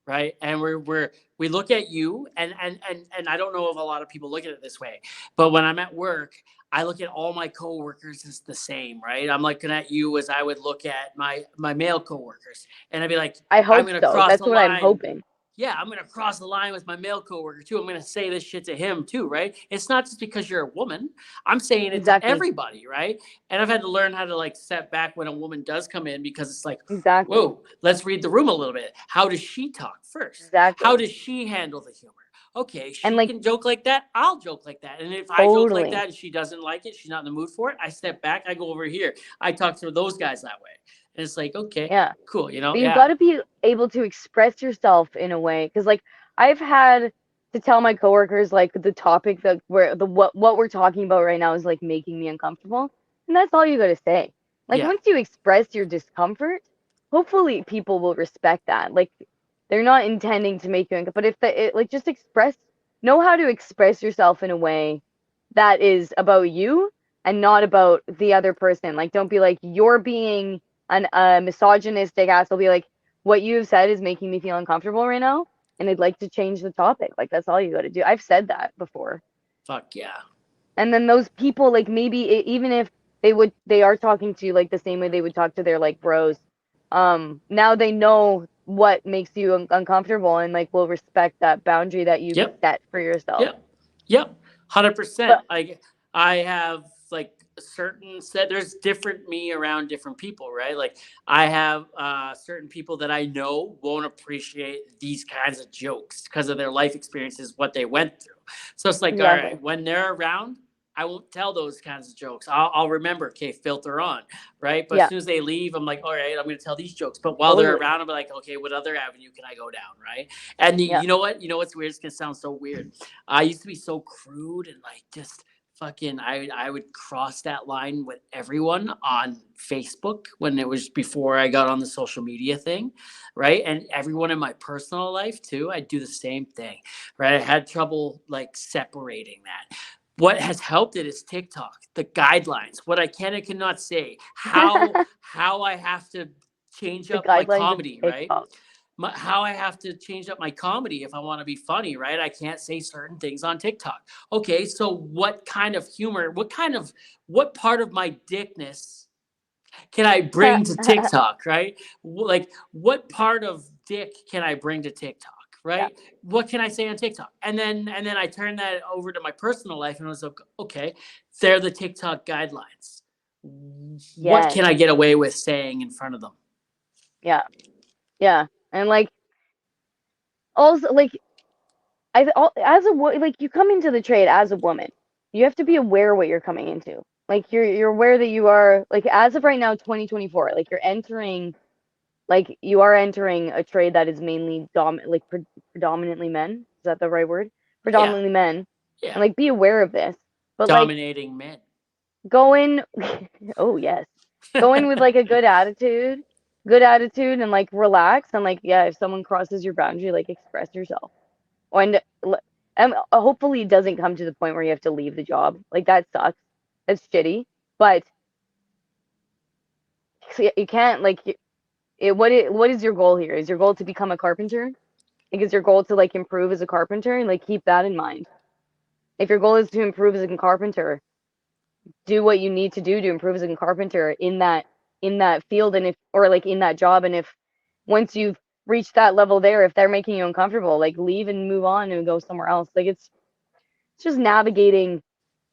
right? And we look at you, and I don't know if a lot of people look at it this way, but when I'm at work, I look at all my coworkers as the same, right? I'm looking at you as I would look at my male coworkers, and I'd be like, I I'm hope gonna so. cross That's the what I'm line. hoping. Yeah, I'm gonna cross the line with my male coworker too. I'm gonna say this shit to him too, right? It's not just because you're a woman. I'm saying it to Exactly. everybody, right? And I've had to learn how to like step back when a woman does come in, because it's like, Exactly. whoa, let's read the room a little bit. How does she talk first? How Exactly. does she handle the humor? Okay, And she like can joke like that. I'll joke like that. And if I joke like totally. that and she doesn't like it, she's not in the mood for it, I step back, I go over here. I talk to those guys that way. And it's like, okay, Yeah. cool, But you've Yeah. got to be able to express yourself in a way, because like I've had to tell my coworkers like the topic that where the what we're talking about right now is like making me uncomfortable, and that's all you got to say. Like Yeah. once you express your discomfort, hopefully people will respect that. Like they're not intending to make you uncomfortable, but if like just know how to express yourself in a way that is about you and not about the other person. Like don't be like you're being an misogynistic asshole. Be like, what you have said is making me feel uncomfortable right now, and I'd like to change the topic. Like that's all you got to do. I've said that before, Fuck yeah. and then those people, like maybe even if they are talking to you like the same way they would talk to their like bros. Now they know what makes you uncomfortable and like will respect that boundary that you've Yep. set for yourself. Yep. Yep. 100%. But Like I have like certain set there's different me around different people, right? Like I have certain people that I know won't appreciate these kinds of jokes because of their life experiences, what they went through. So it's like, all right, exactly, when they're around, I won't tell those kinds of jokes. I'll remember, okay, filter on, right? But as yeah, soon as they leave, I'm like, all right, I'm going to tell these jokes. But while they're totally, around, I'm like, okay, what other avenue can I go down, right? And yeah. you know what? You know what's weird? It's going to sound so weird. I used to be so crude and like just fucking I would cross that line with everyone on Facebook when it was before I got on the social media thing, right? And everyone in my personal life too, I'd do the same thing, right? I had trouble like separating that. What has helped it is TikTok, the guidelines, what I can and cannot say, how I have to change The up my guidelines of comedy, right? TikTok. How I have to change up my comedy if I want to be funny, right? I can't say certain things on TikTok. Okay, so what kind of humor, what part of my dickness can I bring to TikTok, right? Like, what part of dick can I bring to TikTok, Yeah. right? What can I say on TikTok? And then I turn that over to my personal life, and I was like, okay, they're the TikTok guidelines. What Yes. can I get away with saying in front of them? Yeah. Yeah. And like also like as like you come into the trade as a woman, you have to be aware what you're coming into. Like you're aware that you are like as of right now 2024, like you are entering a trade that is mainly predominantly men. Is that the right word? Yeah, Predominantly men. yeah. And like be aware of this. But like Dominating men. go in oh yes. Go in with like a good attitude and like relax and like yeah, if someone crosses your boundary, like express yourself. And hopefully it doesn't come to the point where you have to leave the job. Like that sucks. That's shitty. But you can't like what is your goal here? Is your goal to become a carpenter? Like is your goal to like improve as a carpenter? And like keep that in mind. If your goal is to improve as a carpenter, do what you need to do to improve as a carpenter in that field and if or like in that job and if once you've reached that level there, if they're making you uncomfortable, like leave and move on and go somewhere else. Like it's just navigating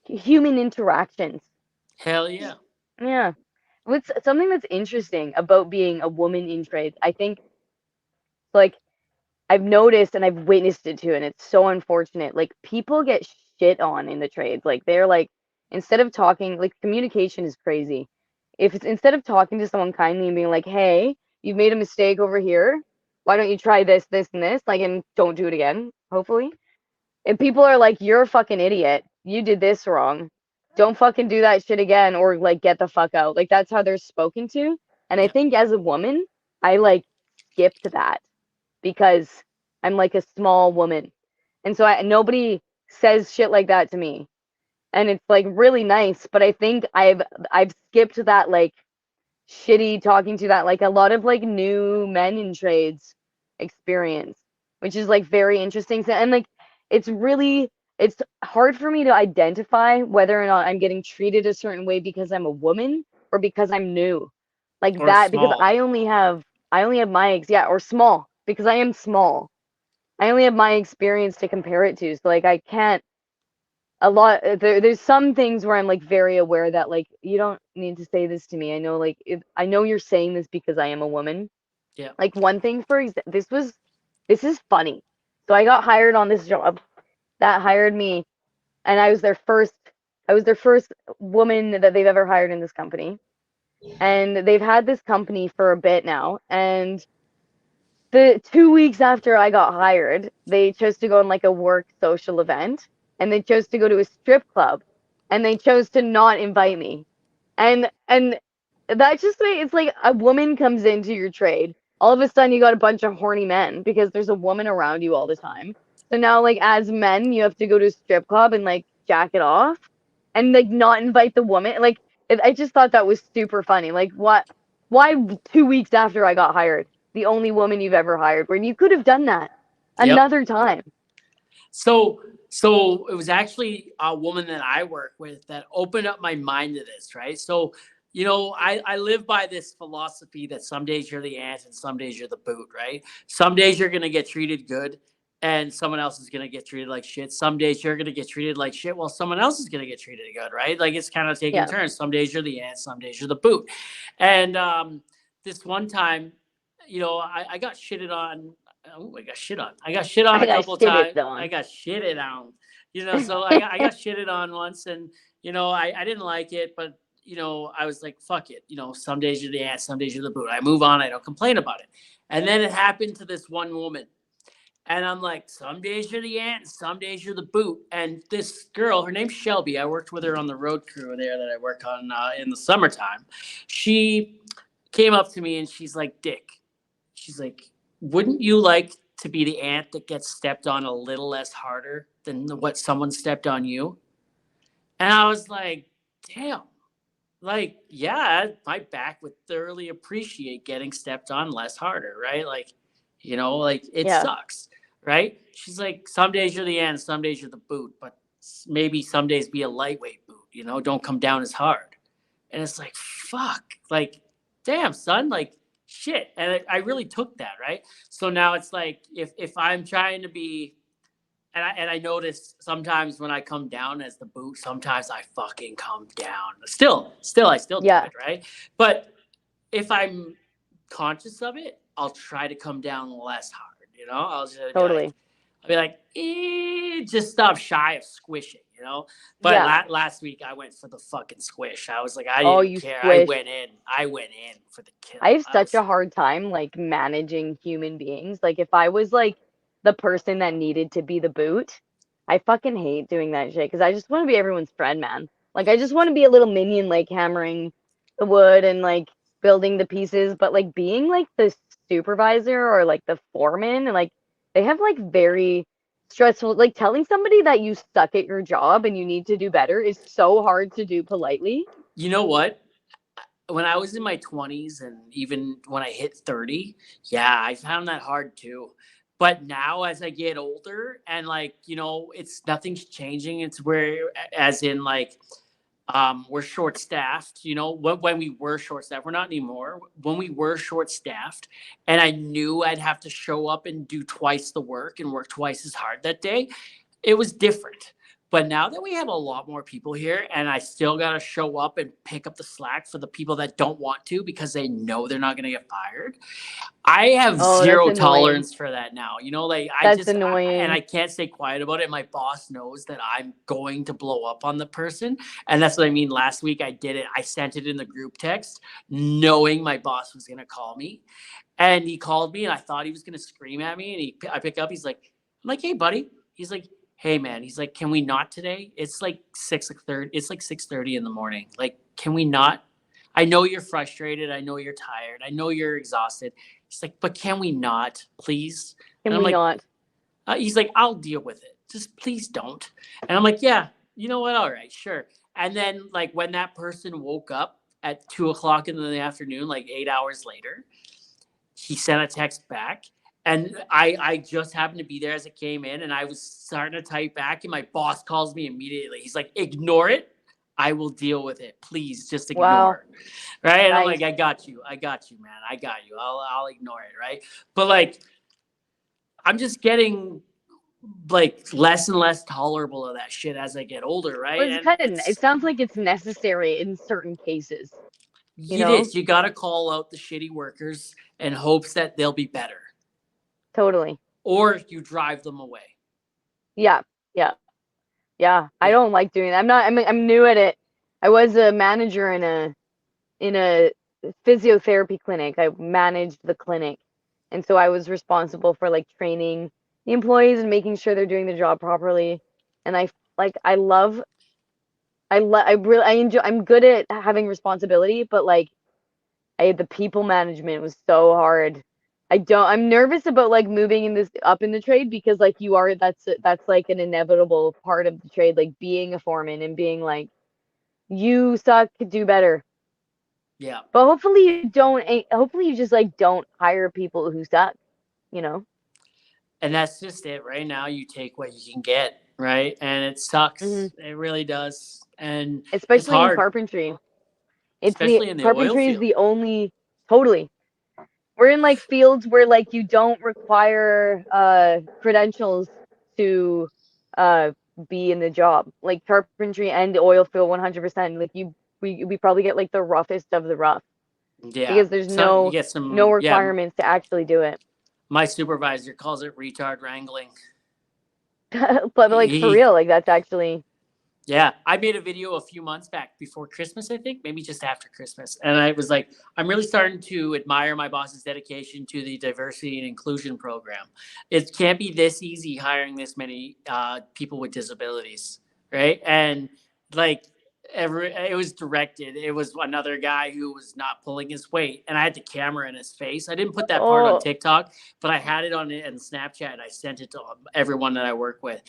human interactions. Hell yeah. Yeah. What's something that's interesting about being a woman in trade? I think like I've noticed and I've witnessed it too, and it's so unfortunate. Like people get shit on in the trades. Like they're like instead of talking, like communication is crazy. If it's instead of talking to someone kindly and being like, "Hey, you've made a mistake over here. Why don't you try this, this, and this?" Like, and don't do it again. Hopefully, if people are like, "You're a fucking idiot. You did this wrong. Don't fucking do that shit again," or like, "Get the fuck out." Like that's how they're spoken to. And I Yeah. think as a woman, I like skipped that because I'm like a small woman. And so nobody says shit like that to me. And it's like really nice, but I think I've skipped that like shitty talking to that like a lot of like new men in trades experience. which is like very interesting. And like it's really it's hard for me to identify whether or not I'm getting treated a certain way because I'm a woman or because I'm new. Like Or that because small. I only have my yeah, or small because I am small. I only have my experience to compare it to. So like I can't there's some things where I'm like very aware that like you don't need to say this to me. I know like if I know you're saying this because I am a woman. Yeah. Like one thing for this is funny. So I got hired on this job that hired me, and I was their first woman that they've ever hired in this company. And they've had this company for a bit now, and the 2 weeks after I got hired, they chose to go on like a work social event, and they chose to go to a strip club, and they chose to not invite me. And that just made it's like a woman comes into your trade. All of a sudden you got a bunch of horny men because there's a woman around you all the time. So now like as men you have to go to a strip club and like jack it off and like not invite the woman. Like I just thought that was super funny. Like what why 2 weeks after I got hired, the only woman you've ever hired when you could have done that Yep. another time. So, so it was actually a woman that I work with that opened up my mind to this, right? So, I live by this philosophy that some days you're the ant and some days you're the boot, right? Some days you're going to get treated good and someone else is going to get treated like shit. Some days you're going to get treated like shit while someone else is going to get treated good, right? Like it's kind of taking Yeah. turns. Some days you're the ant, some days you're the boot. And this one time, I got shitted on. Oh, I got shit on. I got shit on I a got couple of shitted times. I on. got shitted on. So I got shitted on once, and I didn't like it, but I was like, fuck it. Some days you're the ass, some days you're the boot. I move on. I don't complain about it. And then it happened to this one woman, and I'm like, some days you're the ant, some days you're the boot. And this girl, her name's Shelby. I worked with her on the road crew there that I work on in the summertime. She came up to me and she's like, Dick, she's like, wouldn't you like to be the ant that gets stepped on a little less harder than what someone stepped on you? And I was like, damn, like, yeah, my back would thoroughly appreciate getting stepped on less harder, right? Like it Yeah, sucks, right? She's like, some days you're the ant, some days you're the boot, but maybe some days be a lightweight boot, don't come down as hard. And it's like, fuck, like, damn, son, like, shit. And I really took that, right? So now it's like, if I'm trying to be, and I notice sometimes when I come down as the boot, sometimes I fucking come down. Still, I still do yeah, it, right? But if I'm conscious of it, I'll try to come down less hard. I'll just be like, totally. just stop shy of squishing. But Yeah. last week I went for the fucking squish. I was like, I Oh, didn't you care. I squish. went in. I went in for the I kill. have such a hard time like managing human beings. Like if I was like the person that needed to be the boot, I fucking hate doing that shit because I just want to be everyone's friend, man. Like I just want to be a little minion like hammering the wood and like building the pieces, but like being like the supervisor or like the foreman and like they have like very stressful like telling somebody that you suck at your job and you need to do better is so hard to do politely. You know what? When I was in my 20s and even when I hit 30, yeah, I found that hard too. But now as I get older and like, it's nothing's changing. It's where, as in like, we're short staffed, when we were short staffed, we're not anymore. When we were short staffed and I knew I'd have to show up and do twice the work and work twice as hard that day, it was different. But now that we have a lot more people here and I still got to show up and pick up the slack for the people that don't want to because they know they're not going to get fired, I have Oh, that's zero annoying. tolerance for that now. Like That's and I annoying. can't stay quiet about it. My boss knows that I'm going to blow up on the person. And that's what I mean. Last week I did it. I sent it in the group text knowing my boss was going to call me. And he called me and I thought he was going to scream at me. And I pick up. I'm like, hey, buddy. He's like, hey, man. He's like, can we not today? It's like 6:30. It's like 6:30 in the morning. Like, can we not? I know you're frustrated. I know you're tired. I know you're exhausted. He's like, but can we not, please? And Can I'm we like, not? he's like, I'll deal with it. Just please don't. And I'm like, yeah, you know what? All right, sure. And then like when that person woke up at 2 o'clock in the afternoon, like 8 hours later, he sent a text back And I just happened to be there as it came in, and I was starting to type back, and my boss calls me immediately. He's like, "Ignore it. I will deal with it. Please, just Wow. ignore." Right? And I'm Nice. like, I got you, man. I got you. I'll ignore it." Right? But like, I'm just getting like less and less tolerable of that shit as I get older, right? Well, it's And kind of, it it's sounds like it's necessary in certain cases, you it know? is. You got to call out the shitty workers in hopes that they'll be better, Totally. or you drive them away. Yeah. Yeah. Yeah. I Yeah, don't like doing that. I'm new at it. I was a manager in a physiotherapy clinic. I managed the clinic. And so I was responsible for like training the employees and making sure they're doing the job properly. And I love I really I enjoy I'm good at having responsibility, but like the people management was so hard. I'm nervous about like moving in this up in the trade because like you are that's like an inevitable part of the trade, like being a foreman and being like you suck, do better. yeah. But hopefully you don't. Hopefully you just like don't hire people who suck. You know. And that's just it. Right now, you take what you can get, right? And it Hmm. sucks. It really does. And it's Especially in hard, carpentry. It's the especially in the oil carpentry is field. the only totally. We're in like fields where like you don't require credentials to uh be in the job. Like carpentry and the oil field 100%. Like we probably get like the roughest of the rough Yeah. because there's So you get no some, yeah. requirements to actually do it. My supervisor calls it retard wrangling. But like for He real, like that's actually Yeah, I made a video a few months back before Christmas, I think, maybe just after Christmas. And I was like, I'm really starting to admire my boss's dedication to the diversity and inclusion program. It can't be this easy hiring this many people with disabilities, right? And like, it was directed. It was another guy who was not pulling his weight, and I had the camera in his face. I didn't put that part on oh TikTok, but I had it on it in Snapchat, and I sent it to everyone that I work with,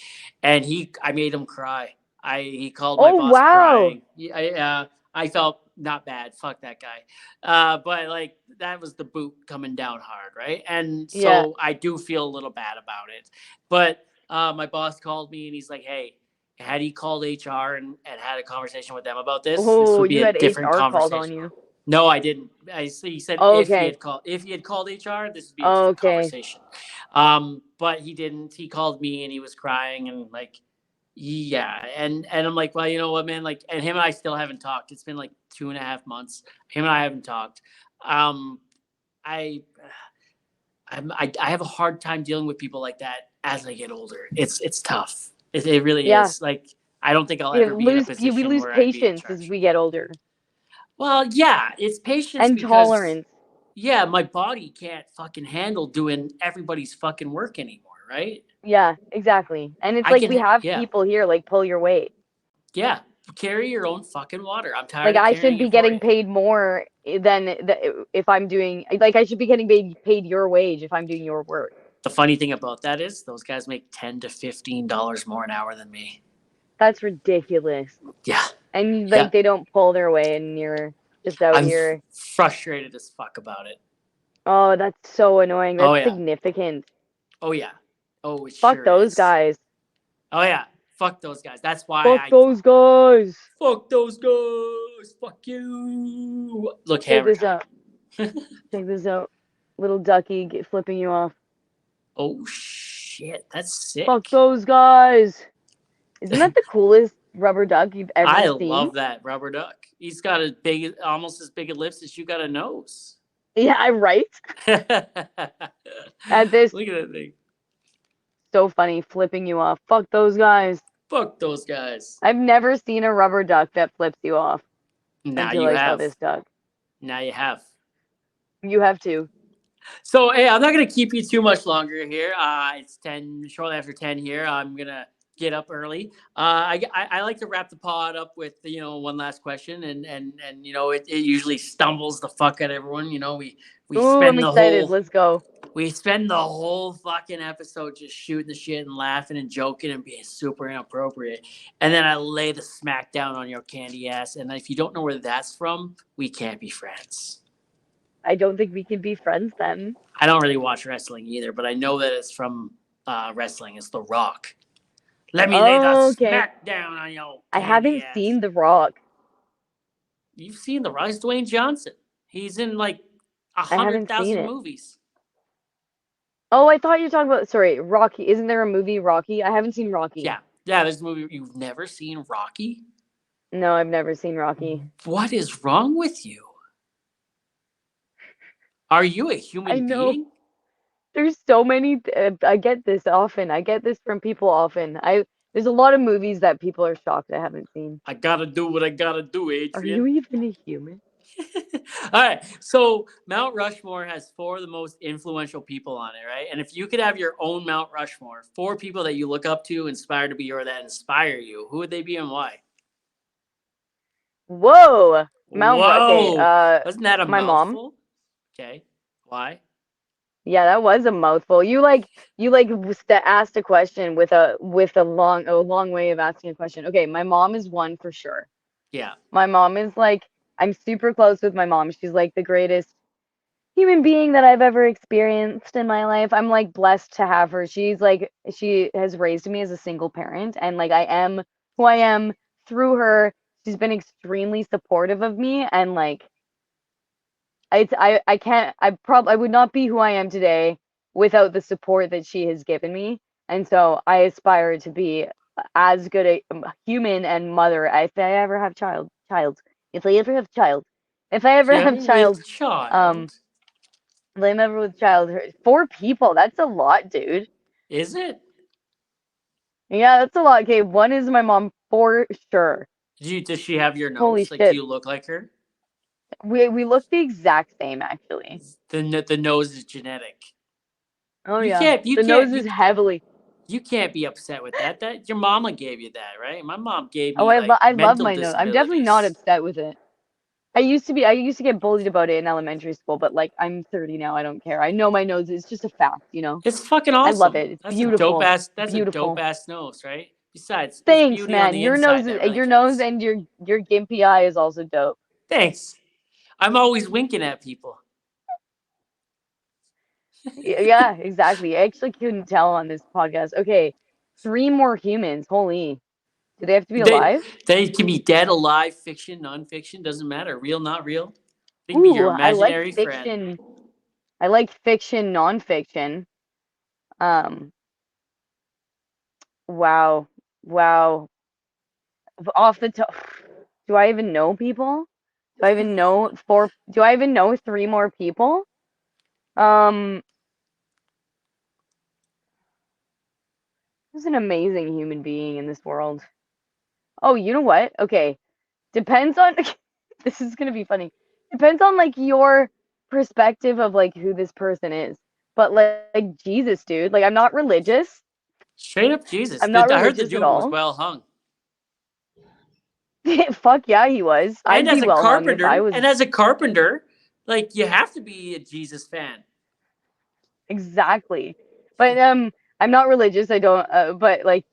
and I made him cry. He called my oh boss wow. crying. I felt not bad. Fuck that guy. But like that was the boot coming down hard, right? And Yeah. so I do feel a little bad about it. But my boss called me and he's like, "Hey, had he called HR and had a conversation with them about this Oh, would be you a had different HR called on conversation." you. No, I didn't. He said Okay. if he had called HR, this would be a different Okay. conversation. But he didn't. He called me and he was crying and like, yeah, and I'm like, well, you know what, man, like, and him and I still haven't talked. It's been like 2.5 months. Him and I haven't talked. Um, I, I have a hard time dealing with people like that as I get older. It's tough. It really Yeah. is. Like, I don't think I'll ever be in a We position lose where I'd be in patience as charge. we get older Well, yeah, it's patience and because, tolerance. yeah, my body can't fucking handle doing everybody's fucking work anymore, right? Yeah, exactly. And it's I like can, we have yeah, people here like pull your weight. yeah. Carry your own fucking water. I'm tired Like of I should carrying be it for getting you. paid more than if I'm doing like I should be getting paid your wage if I'm doing your work. The funny thing about that is those guys make $10 to $15 more an hour than me. That's ridiculous. Yeah, And yeah. like they don't pull their weight and you're just out I'm here. frustrated as fuck about it. Oh, that's so annoying. Oh That's yeah. significant. Oh yeah. Oh, it Fuck sure those is. guys. Oh yeah. Fuck those guys. That's why Fuck those guys. fuck those guys. Fuck you. Look, Check hammer this time. out. Check this out. Little ducky flipping you off. Oh shit, that's Fuck sick. those guys. Isn't that the coolest rubber duck you've ever I seen? love that rubber duck. He's got a big, almost as big a lips as you got a nose. Yeah, right? Look at At this, that thing. so funny, flipping you off. Fuck those guys. Fuck those guys. I've never seen a rubber duck that flips you off Now until you I saw have. this duck. Now you have. You have to. So, hey, I'm not going to keep you too much longer here. It's 10, shortly after 10 here. I'm going to get up early. I like to wrap the pod up with, one last question. And it usually stumbles the fuck out of everyone. We Ooh, I'm spend the excited. whole Let's go. we spend the whole fucking episode just shooting the shit and laughing and joking and being super inappropriate. And then I lay the smack down on your candy ass. And if you don't know where that's from, we can't be friends. I don't think we can be friends then. I don't really watch wrestling either, but I know that it's from wrestling. It's The Rock. Let me lay the Okay. smack down on your I candy haven't ass. seen The Rock. You've seen The Rock. It's Dwayne Johnson. He's in like a I hundred haven't seen thousand it. movies. Oh, I thought you were talking about, sorry, Rocky. Isn't there a movie, Rocky? I haven't seen Rocky. Yeah, yeah. There's a movie. You've never seen Rocky? No, I've never seen Rocky. What is wrong with you? Are you a I human know. being? There's so many. I get this often. I get this from people often. There's a lot of movies that people are shocked I haven't seen. I gotta do what I gotta do, Are you Adrian. even a human? All right. So Mount Rushmore has four of the most influential people on it, right? And if you could have your own Mount Rushmore, four people that you look up to, inspire to be, or that inspire you, who would they be and why? Whoa, Okay, Whoa. Wasn't that a my mom. mouthful? Okay. Why? Yeah, that was a mouthful. Asked a question with a long way of asking a question. Okay, my mom is one for sure. Yeah. My mom is like, I'm super close with my mom. She's like the greatest human being that I've ever experienced in my life. I'm like blessed to have her. She has raised me as a single parent, and like I am who I am through her. She's been extremely supportive of me, and like I can't I would not be who I am today without the support that she has given me. And so I aspire to be as good a human and mother if I ever have if I ever have child if I ever have Yeah, with child child. um if I'm ever with child. Four people, that's a lot, dude. Is it? Yeah, that's a lot. Okay, one is my mom for sure. Does she have your Holy nose? Like, do shit, you look like her? we look the exact same actually. The nose is genetic. Oh You yeah, can't you the nose can't is you heavily. you can't be upset with that. That your mama gave you that, right? My mom gave Oh, me like I love mental my nose. I'm definitely not disabilities. upset with it. I used to get bullied about it in elementary school, but like I'm 30 now. I don't care. I know my nose is just a fact. It's fucking I love awesome. it. It's beautiful. That's a dope Beautiful. ass nose, right? Besides, it's Thanks, beauty on man. the inside that really Your nose counts. and your gimpy eye is also dope. Thanks. I'm always winking at people. Yeah, exactly. I actually couldn't tell on this podcast. Okay, three more humans. Holy. Do they have to be They alive? they can be dead, alive, fiction, nonfiction, doesn't matter. Real, not real. They can be your Ooh, I like imaginary friend. fiction. I like fiction, nonfiction. Um, wow. Wow. Off the top, do I even know people? Do I even know three more people? Um, who's an amazing human being in this world? Oh, you know what? Okay. Depends on this is gonna be funny. Depends on like your perspective of like who this person is. But like Jesus, dude. Like I'm not religious. Straight up Jesus. I'm not I heard the religious at dude was all. well hung. Fuck yeah, he was. And I'd be well hung if I was. as a carpenter, like you have to be a Jesus fan. Exactly. But I'm not religious. I don't but like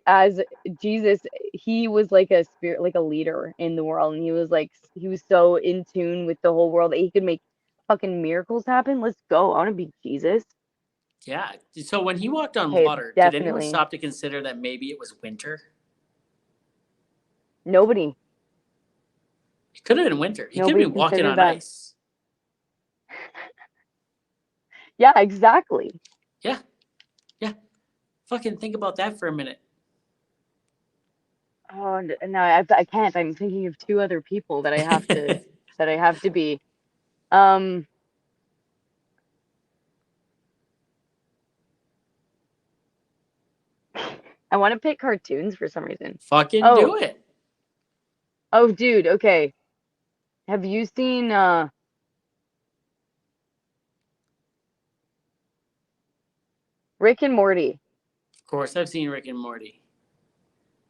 as Jesus, he was like a spirit, like a leader in the world, and he was so in tune with the whole world that he could make fucking miracles happen. Let's go. I want to be Jesus. Yeah. So when he walked on Okay, water, did anyone definitely. stop to consider that maybe it was winter? Nobody It could have been winter. He could have nobody been walking considered on that. ice. Yeah, exactly. Yeah. Yeah. Fucking think about that for a minute. Oh, no, I can't. I'm thinking of two other people that I have to be. Um, I want to pick cartoons for some reason. Fucking Oh, do it. oh, dude. Okay. Have you seen Rick and Morty? Of course, I've seen Rick and Morty.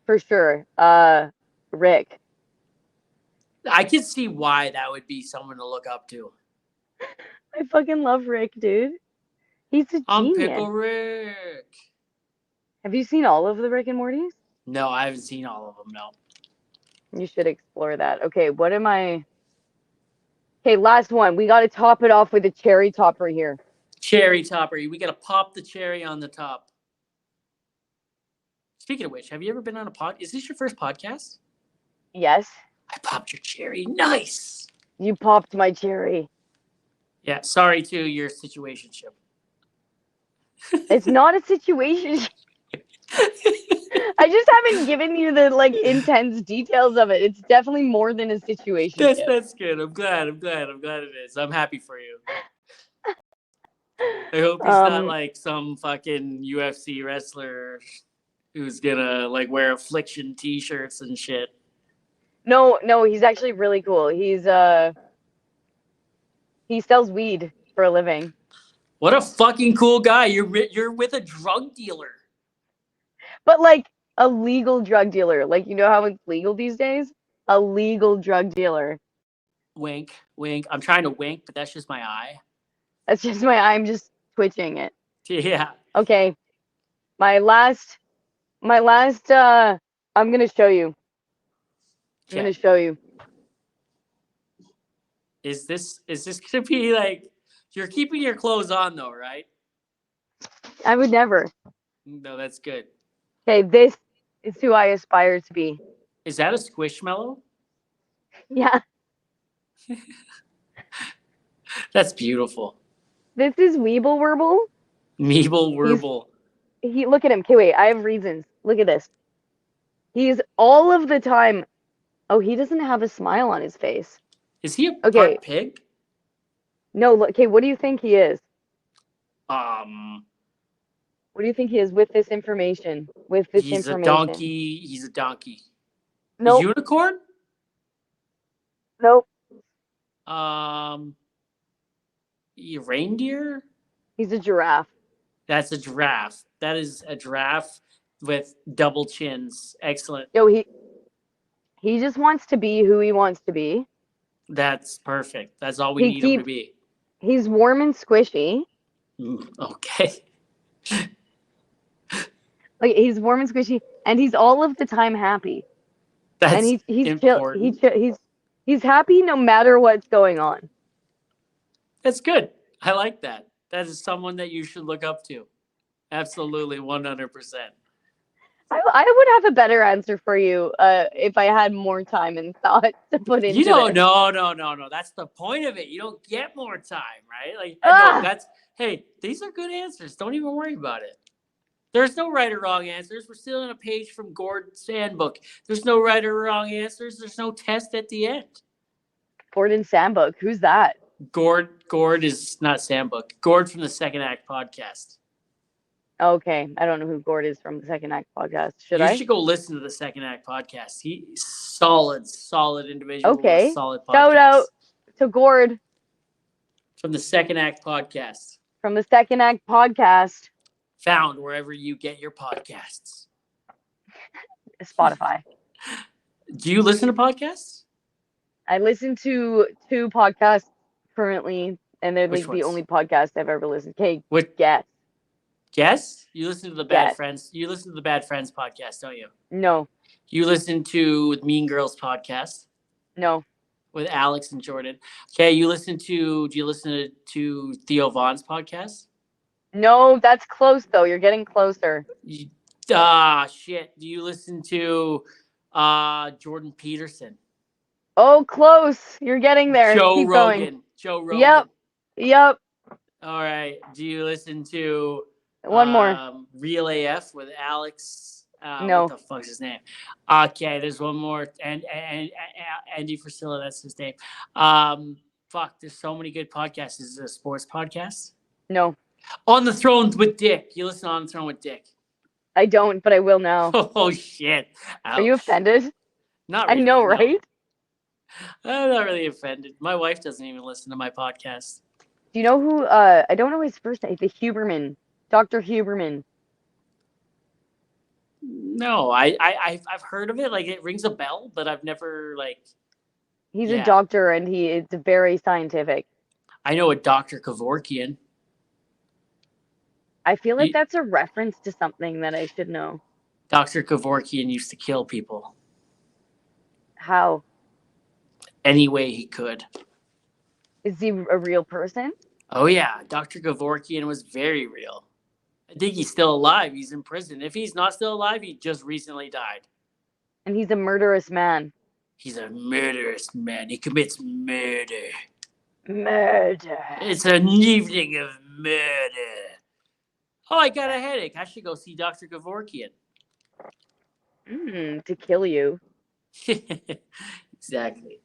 For sure. Rick. I can see why that would be someone to look up to. I fucking love Rick, dude. He's a I'm genius. Pickle Rick. Have you seen all of the Rick and Mortys? No, I haven't seen all of them. No. You should explore that. Okay, what am I? Okay, last one. We got to top it off with a cherry topper here. Cherry topper. We got to pop the cherry on the top. Speaking of which, have you ever been on a pod? Is this your first podcast? Yes. I popped your cherry. Nice. You popped my cherry. Yeah. Sorry to your situationship. It's not a situation. I just haven't given you the like intense details of it. It's definitely more than a situation. That's good. I'm glad it is. I'm happy for you. I hope he's not like some fucking UFC wrestler who's gonna like wear affliction t-shirts and shit. No, he's actually really cool. He sells weed for a living. What a fucking cool guy. You're with a drug dealer. But like a legal drug dealer. Like, you know how it's legal these days? A legal drug dealer. Wink, wink. I'm trying to wink, but that's just my eye. That's just my eye. I'm just twitching it. Yeah. Okay. My last I'm gonna show you. I'm gonna show you. Is this gonna be like, you're keeping your clothes on though, right? I would never. No, that's good. Okay, this is who I aspire to be. Is that a Squishmallow? Yeah. That's beautiful. This is Weeble Werble. Meeble Werble. He look at him. Okay, wait, I have reasons. Look at this. He's all of the time. Oh, he doesn't have a smile on his face. Is he a part pig? No, look, okay, what do you think he is? What do you think he is with this information? He's a donkey. He's a donkey. Nope. A unicorn? Nope. A reindeer? He's a giraffe. That's a giraffe. That is a giraffe with double chins. Excellent. Yo, he just wants to be who he wants to be. That's perfect. That's all we need him to be. He's warm and squishy. Okay. Like, he's warm and squishy, and he's all of the time happy. That's and he's important. He's happy no matter what's going on. That's good. I like that. That is someone that you should look up to. Absolutely, 100%. I would have a better answer for you if I had more time and thought to put into it. No. That's the point of it. You don't get more time, right? Like, no, hey, these are good answers. Don't even worry about it. There's no right or wrong answers. We're still in a page from Gordon's handbook. There's no right or wrong answers. There's no test at the end. Gordon Sandbook. Who's that? Gord is not Sandbook. Gord from the Second Act podcast. Okay. I don't know who Gord is from the Second Act podcast. You should go listen to the Second Act podcast. He's solid individual. Okay. Solid podcast. Shout out to Gord. From the Second Act podcast. From the Second Act podcast. Found wherever you get your podcasts. Spotify. Do you listen to podcasts? I listen to 2 podcasts currently, and they're like the only podcast I've ever listened to. Okay, Guess? You listen to the Bad Friends. You listen to the Bad Friends podcast, don't you? No. You listen to Mean Girls podcast? No. With Alex and Jordan. Okay, do you listen to Theo Vaughn's podcast? No, that's close though. You're getting closer. Shit. Do you listen to Jordan Peterson? Oh, close. You're getting there. Keep Rogan. Going. Joe Rogan. Yep. All right. Do you listen to one more? Real AF with Alex? No. What the fuck's his name? Okay, there's one more. And Andy Frisilla, that's his name. Fuck, there's so many good podcasts. Is it a sports podcast? No. On the Throne with Dick. You listen to On the Throne with Dick? I don't, but I will now. Oh, shit. Ouch. Are you offended? Not really. I know, right? No. I'm not really offended. My wife doesn't even listen to my podcast. Do you know who, I don't know his first name, the Huberman. Dr. Huberman. No, I've heard of it. Like, it rings a bell, but I've never, like... He's a doctor, and it's very scientific. I know a Dr. Kevorkian. I feel like that's a reference to something that I should know. Dr. Kevorkian used to kill people. How? Any way he could. Is he a real person? Oh yeah, Dr. Kevorkian was very real. I think he's still alive. He's in prison. If he's not still alive, he just recently died. And he's a murderous man. He's a murderous man. He commits murder. Murder. It's an evening of murder. Oh, I got a headache. I should go see Dr. Kevorkian. To kill you. Exactly.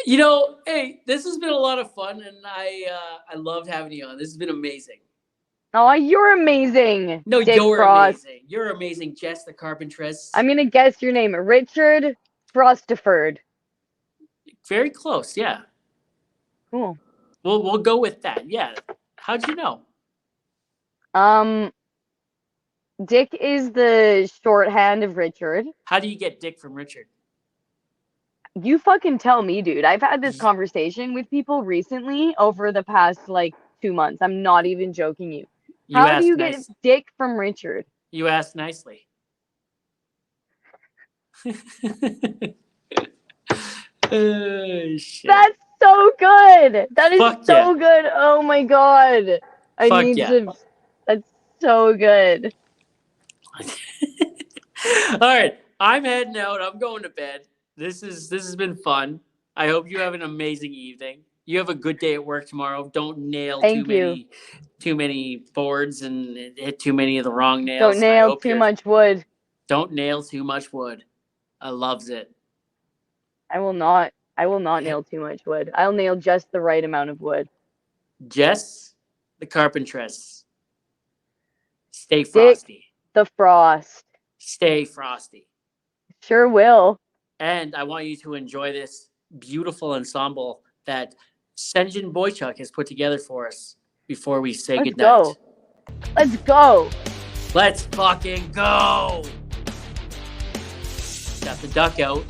You know, hey, this has been a lot of fun, and I loved having you on. This has been amazing. Oh, you're amazing. No, Dick you're Frost. amazing. You're amazing, Jess the Carpentress. I'm gonna guess your name, Richard Frostiford. Very close, yeah. Cool. We'll go with that. Yeah. How'd you know? Dick is the shorthand of Richard. How do you get Dick from Richard? You fucking tell me, dude. I've had this conversation with people recently over the past 2 months. I'm not even joking you. How do you get Dick from Richard? You asked nicely. Shit. That's so good. That is so good. Oh my god. That's so good. All right. I'm heading out. I'm going to bed. This has been fun. I hope you have an amazing evening. You have a good day at work tomorrow. Don't nail too many boards and hit too many of the wrong nails. Don't nail too much wood. Don't nail too much wood. I loves it. I will not nail too much wood. I'll nail just the right amount of wood. Jess the Carpentress. Stay frosty. Dick the Frost. Stay frosty. Sure will. And I want you to enjoy this beautiful ensemble that Senjin Boychuk has put together for us before we say goodnight. Let's go. Let's fucking go. Got the duck out.